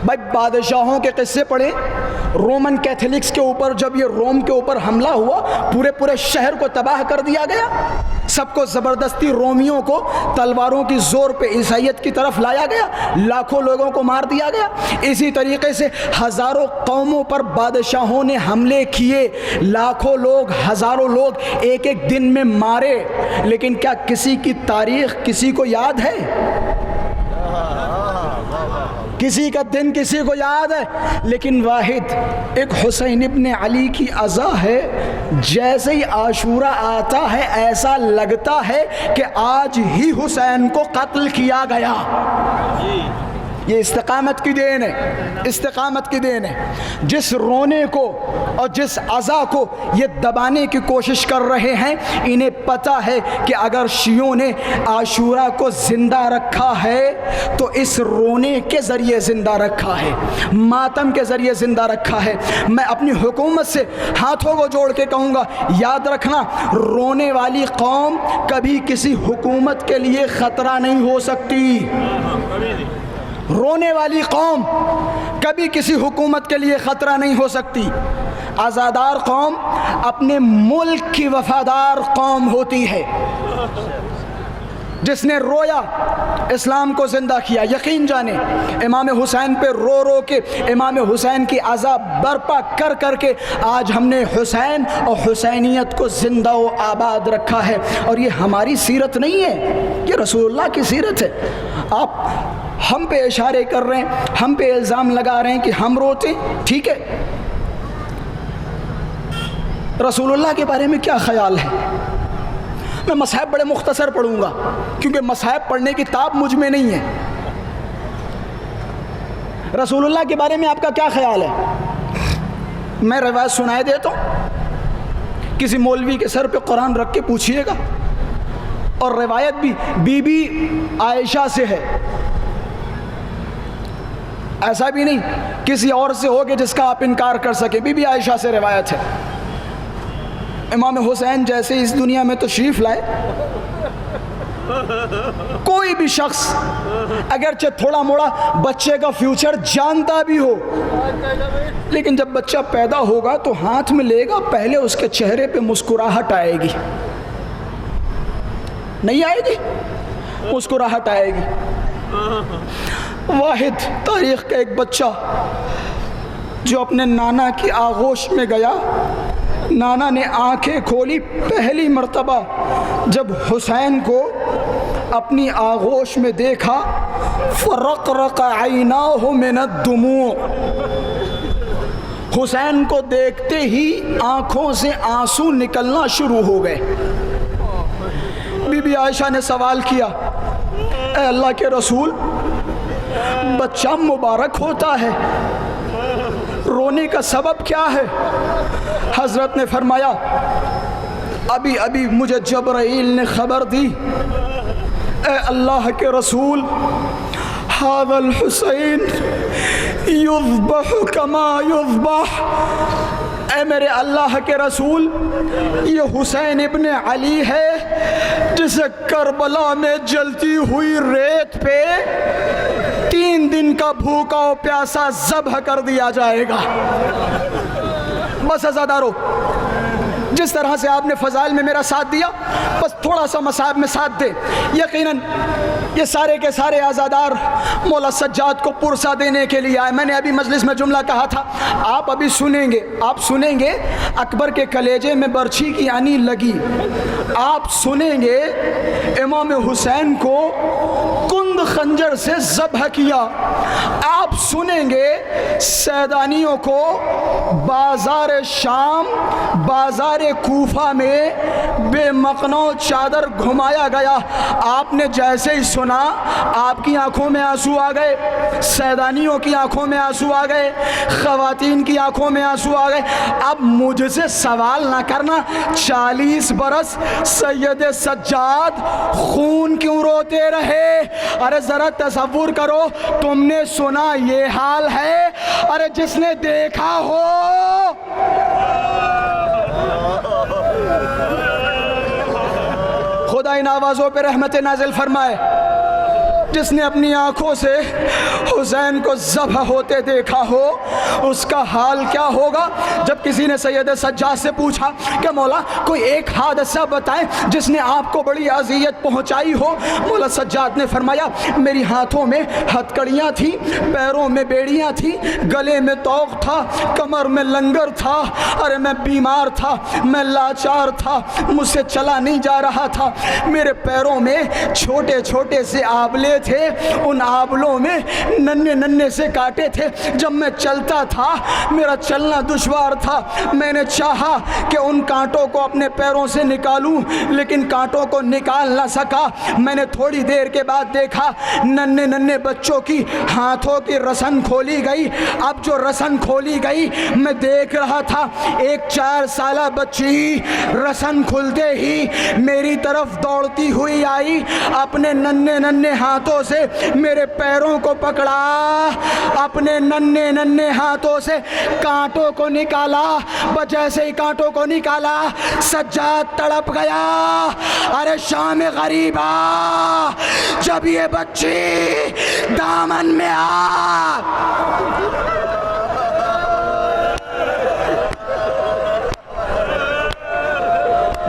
بھائی بادشاہوں کے قصے پڑھیں، رومن کیتھولکس کے اوپر جب یہ روم کے اوپر حملہ ہوا، پورے شہر کو تباہ کر دیا گیا، سب کو زبردستی رومیوں کو تلواروں کی زور پہ عیسائیت کی طرف لایا گیا، لاکھوں لوگوں کو مار دیا گیا۔ اسی طریقے سے ہزاروں قوموں پر بادشاہوں نے حملے کیے، لاکھوں لوگ، ہزاروں لوگ ایک ایک دن میں مارے، لیکن کیا کسی کی تاریخ کسی کو یاد ہے؟ کسی کا دن کسی کو یاد ہے؟ لیکن واحد ایک حسین ابن علی کی عزا ہے، جیسے ہی عاشورہ آتا ہے ایسا لگتا ہے کہ آج ہی حسین کو قتل کیا گیا۔ یہ استقامت کی دین ہے، استقامت کی دین ہے۔ جس رونے کو اور جس عزا کو یہ دبانے کی کوشش کر رہے ہیں، انہیں پتہ ہے کہ اگر شیعوں نے عاشورہ کو زندہ رکھا ہے تو اس رونے کے ذریعے زندہ رکھا ہے، ماتم کے ذریعے زندہ رکھا ہے۔ میں اپنی حکومت سے ہاتھوں کو جوڑ کے کہوں گا، یاد رکھنا، رونے والی قوم کبھی کسی حکومت کے لیے خطرہ نہیں ہو سکتی۔ رونے والی قوم کبھی کسی حکومت کے لیے خطرہ نہیں ہو سکتی۔ عزادار قوم اپنے ملک کی وفادار قوم ہوتی ہے۔ جس نے رویا اسلام کو زندہ کیا، یقین جانے امام حسین پہ رو رو کے، امام حسین کی عزا برپا کر کر کے آج ہم نے حسین اور حسینیت کو زندہ و آباد رکھا ہے۔ اور یہ ہماری سیرت نہیں ہے، یہ رسول اللہ کی سیرت ہے۔ آپ ہم پہ اشارے کر رہے ہیں، ہم پہ الزام لگا رہے ہیں کہ ہم روتے، ٹھیک ہے، رسول اللہ کے بارے میں کیا خیال ہے؟ میں مصحف بڑے مختصر پڑھوں گا کیونکہ مصحف پڑھنے کی تاب مجھ میں نہیں ہے۔ رسول اللہ کے بارے میں آپ کا کیا خیال ہے؟ میں روایت سنائے دیتا ہوں، کسی مولوی کے سر پہ قرآن رکھ کے پوچھئے گا، اور روایت بھی بی بی عائشہ سے ہے، ایسا بھی نہیں کسی اور سے ہو کہ جس کا آپ انکار کر سکے، بی بی عائشہ سے روایت ہے۔ امام حسین جیسے اس دنیا میں تشریف لائے، کوئی بھی شخص اگرچہ تھوڑا موڑا بچے کا فیوچر جانتا بھی ہو، لیکن جب بچہ پیدا ہوگا تو ہاتھ میں لے گا، پہلے اس کے چہرے پہ مسکراہٹ آئے گی، نہیں آئے گی؟ مسکراہٹ آئے گی۔ واحد تاریخ کا ایک بچہ جو اپنے نانا کی آغوش میں گیا، نانا نے آنکھیں کھولی، پہلی مرتبہ جب حسین کو اپنی آغوش میں دیکھا، فرقرق عیناہ من الدموع، حسین کو دیکھتے ہی آنکھوں سے آنسو نکلنا شروع ہو گئے۔ بی بی عائشہ نے سوال کیا، اے اللہ کے رسول، بچہ مبارک ہوتا ہے، رونے کا سبب کیا ہے؟ حضرت نے فرمایا، ابھی ابھی مجھے جبرائیل نے خبر دی، اے اللہ کے رسول، ھذا الحسین یذبح کما یذبح، اے میرے اللہ کے رسول، یہ حسین ابن علی ہے جسے کربلا میں جلتی ہوئی ریت پہ 3 دن کا بھوکا و پیاسا ذبح کر دیا جائے گا۔ بس عزادارو، جس طرح سے آپ نے فضائل میں میرا ساتھ دیا، بس تھوڑا سا مصائب میں ساتھ دے۔ یقیناً یہ سارے کے سارے عزادار مولا سجاد کو پرسہ دینے کے لیے آئے۔ میں نے ابھی مجلس میں جملہ کہا تھا، آپ ابھی سنیں گے اکبر کے کلیجے میں برچھی کی آنی لگی، آپ سنیں گے امام حسین کو کند خنجر سے ذبح کیا، آپ سنیں گے سیدانیوں کو بازار شام، بازار کوفہ میں بے مقنع چادر گھمایا گیا۔ آپ نے جیسے ہی سنا، آپ کی آنکھوں میں آنسو آ گئے، سیدانیوں کی آنکھوں میں آنسو آ گئے، خواتین کی آنکھوں میں آنسو آ گئے۔ اب مجھ سے سوال نہ کرنا 40 برس سید سجاد خون کیوں روتے رہے؟ ارے ذرا تصور کرو، تم نے سنا یہ حال ہے، ارے جس نے دیکھا ہو، خدا ان آوازوں پہ رحمت نازل فرمائے۔ جس نے اپنی آنکھوں سے حسین کو ذبح ہوتے دیکھا ہو اس کا حال کیا ہوگا؟ جب کسی نے سید سجاد سے پوچھا کہ مولا کوئی ایک حادثہ بتائیں جس نے آپ کو بڑی اذیت پہنچائی ہو، مولا سجاد نے فرمایا میری ہاتھوں میں ہتھکڑیاں تھیں، پیروں میں بیڑیاں تھیں، گلے میں طوق تھا، کمر میں لنگر تھا، ارے میں بیمار تھا، میں لاچار تھا، مجھ سے چلا نہیں جا رہا تھا، میرے پیروں میں چھوٹے چھوٹے سے آبلے تھے، ان آبلوں میں ننھے ننھے سے کانٹے تھے، جب میں چلتا تھا میرا چلنا دشوار تھا، میں نے چاہا کہ ان کانٹوں کو اپنے پیروں سے نکالوں لیکن کانٹوں کو نکال نہ سکا۔ میں نے تھوڑی دیر کے بعد دیکھا ننھے ننھے بچوں کی ہاتھوں کی رسن کھولی گئی، اب جو رسن کھولی گئی میں دیکھ رہا تھا ایک 4 سالہ بچی رسن کھلتے ہی میری طرف دوڑتی ہوئی آئی، اپنے ننھے ننھے ہاتھوں سے میرے پیروں کو پکڑا، اپنے ننھے ننھے ہاتھوں سے کانٹوں کو نکالا، جیسے ہی کانٹوں کو نکالا سجاد تڑپ گیا۔ ارے شام غریبا جب یہ بچی دامن میں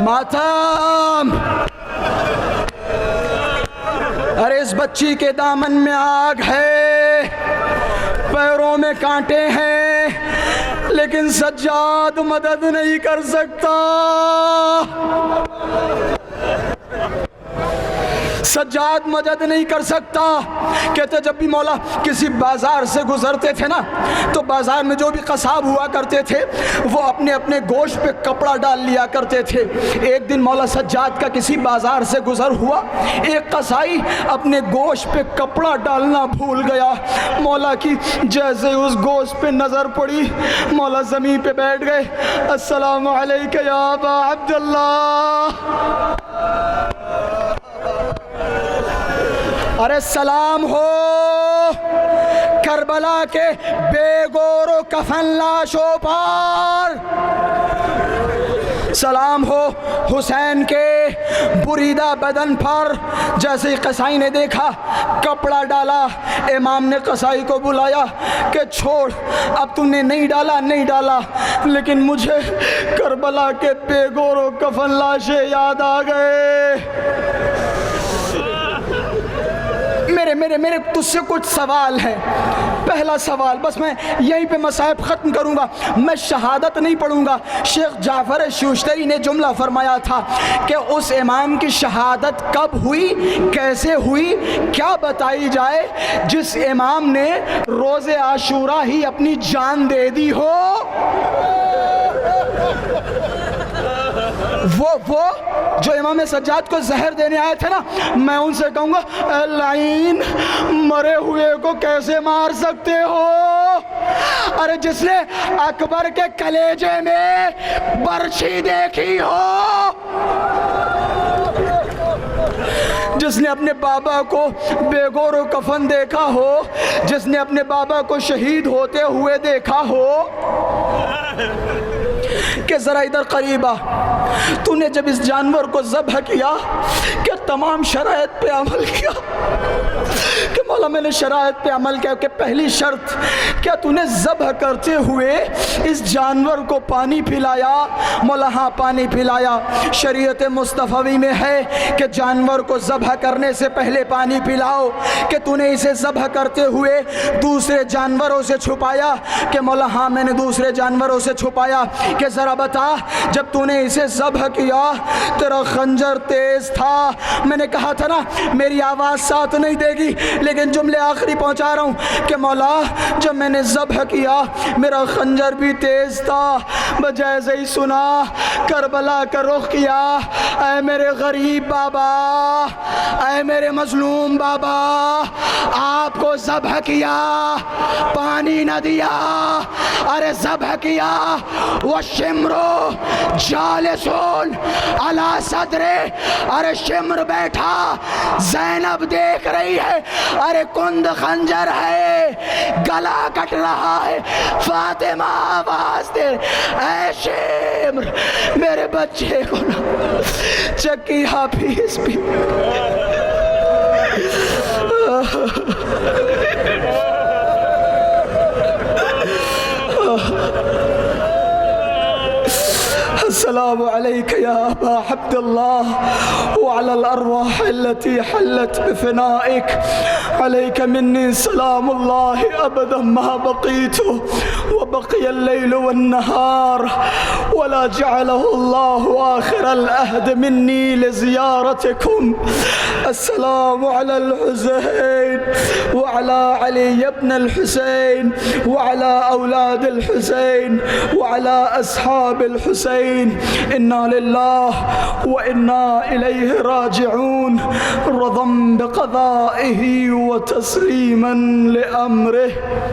ماتم، ارے اس بچی کے دامن میں آگ ہے، پیروں میں کانٹے ہیں، لیکن سجاد مدد نہیں کر سکتا۔ سجاد مدد نہیں کر سکتا۔ کہتے جب بھی مولا کسی بازار سے گزرتے تھے نا تو بازار میں جو بھی قصاب ہوا کرتے تھے وہ اپنے اپنے گوشت پہ کپڑا ڈال لیا کرتے تھے۔ ایک دن مولا سجاد کا کسی بازار سے گزر ہوا، ایک قصائی اپنے گوشت پہ کپڑا ڈالنا بھول گیا، مولا کی جیسے اس گوشت پہ نظر پڑی مولا زمین پہ بیٹھ گئے، السلام علیکہ یا ابا عبداللہ۔ ارے سلام ہو کربلا کے بے گور و کفن لاشوں پر، سلام ہو حسین کے بریدہ بدن پر۔ جیسے ہی قصائی نے دیکھا کپڑا ڈالا، امام نے قصائی کو بلایا کہ چھوڑ اب تم نے نہیں ڈالا لیکن مجھے کربلا کے بے گور و کفن لاشیں یاد آ گئے۔ میرے تجھ سے کچھ سوال ہے۔ پہلا سوال، بس میں یہیں پہ مصائب ختم کروں گا، میں شہادت نہیں پڑھوں گا۔ شیخ جعفر شوشتری نے جملہ فرمایا تھا کہ اس امام کی شہادت کب ہوئی، کیسے ہوئی، کیا بتائی جائے جس امام نے روز عاشورہ ہی اپنی جان دے دی ہو۔ وہ جو امام سجاد کو زہر دینے آئے تھے نا، میں ان سے کہوں گا اے لعین، مرے ہوئے کو کیسے مار سکتے ہو؟ ارے جس نے اکبر کے کلیجے میں برچھی دیکھی ہو، جس نے اپنے بابا کو بے گور و کفن دیکھا ہو، جس نے اپنے بابا کو شہید ہوتے ہوئے دیکھا ہو، کہ ذرا ادھر قریب آ، تو نے جب اس جانور کو ذبح کیا کہ تمام شرائط پہ عمل کیا؟ کہ مولا میں نے شرائط پہ عمل کیا کہ پہلی شرط کیا تو نے ذبح کرتے ہوئے اس جانور کو پانی پلایا؟ مولا ہاں پانی پلایا۔ شریعت مصطفی میں ہے کہ جانور کو ذبح کرنے سے پہلے پانی پلاؤ۔ کہ تو نے اسے ذبح کرتے ہوئے دوسرے جانوروں سے چھپایا؟ کہ مولا ہاں میں نے دوسرے جانوروں سے چھپایا۔ کہ ذرا بتا جب تو نے اسے ذبح کیا تیرا خنجر تیز تھا؟ میں نے کہا تھا نا میری آواز ساتھ نہیں دے گی، لیکن جملے آخری پہنچا رہا ہوں کہ مولا جب میں نے ذبح کیا میرا خنجر بھی تیز تھا۔ جیسے ہی سنا کربلا کا رخ کیا، اے میرے غریب بابا، اے میرے مظلوم بابا، آپ کو ذبح کیا پانی نہ دیا، ارے ذبح کیا وَالشِّمْرُ جَالِسٌ عَلَى صَدْرِهِ، ارے شمر بیٹھا، زینب دیکھ رہی ہے، ارے کند خنجر ہے، گلا کٹ رہا ہے، فاطمہ آواز دے اے شمر میرے بچے کو نہ چکی حافظ بھی۔ السلام عليك يا أبا عبد الله وعلى الأرواح التي حلت بفنائك. عليك مني سلام الله أبدا ما بقيت وبقي الليل والنهار، ولا جعله الله آخر العهد مني لزيارتكم. السلام على الحسين وعلى علي بن الحسين وعلى أولاد الحسين وعلى أصحاب الحسين. إنا لله وإنا إليه راجعون، رضا بقضائه وتسليما لأمره.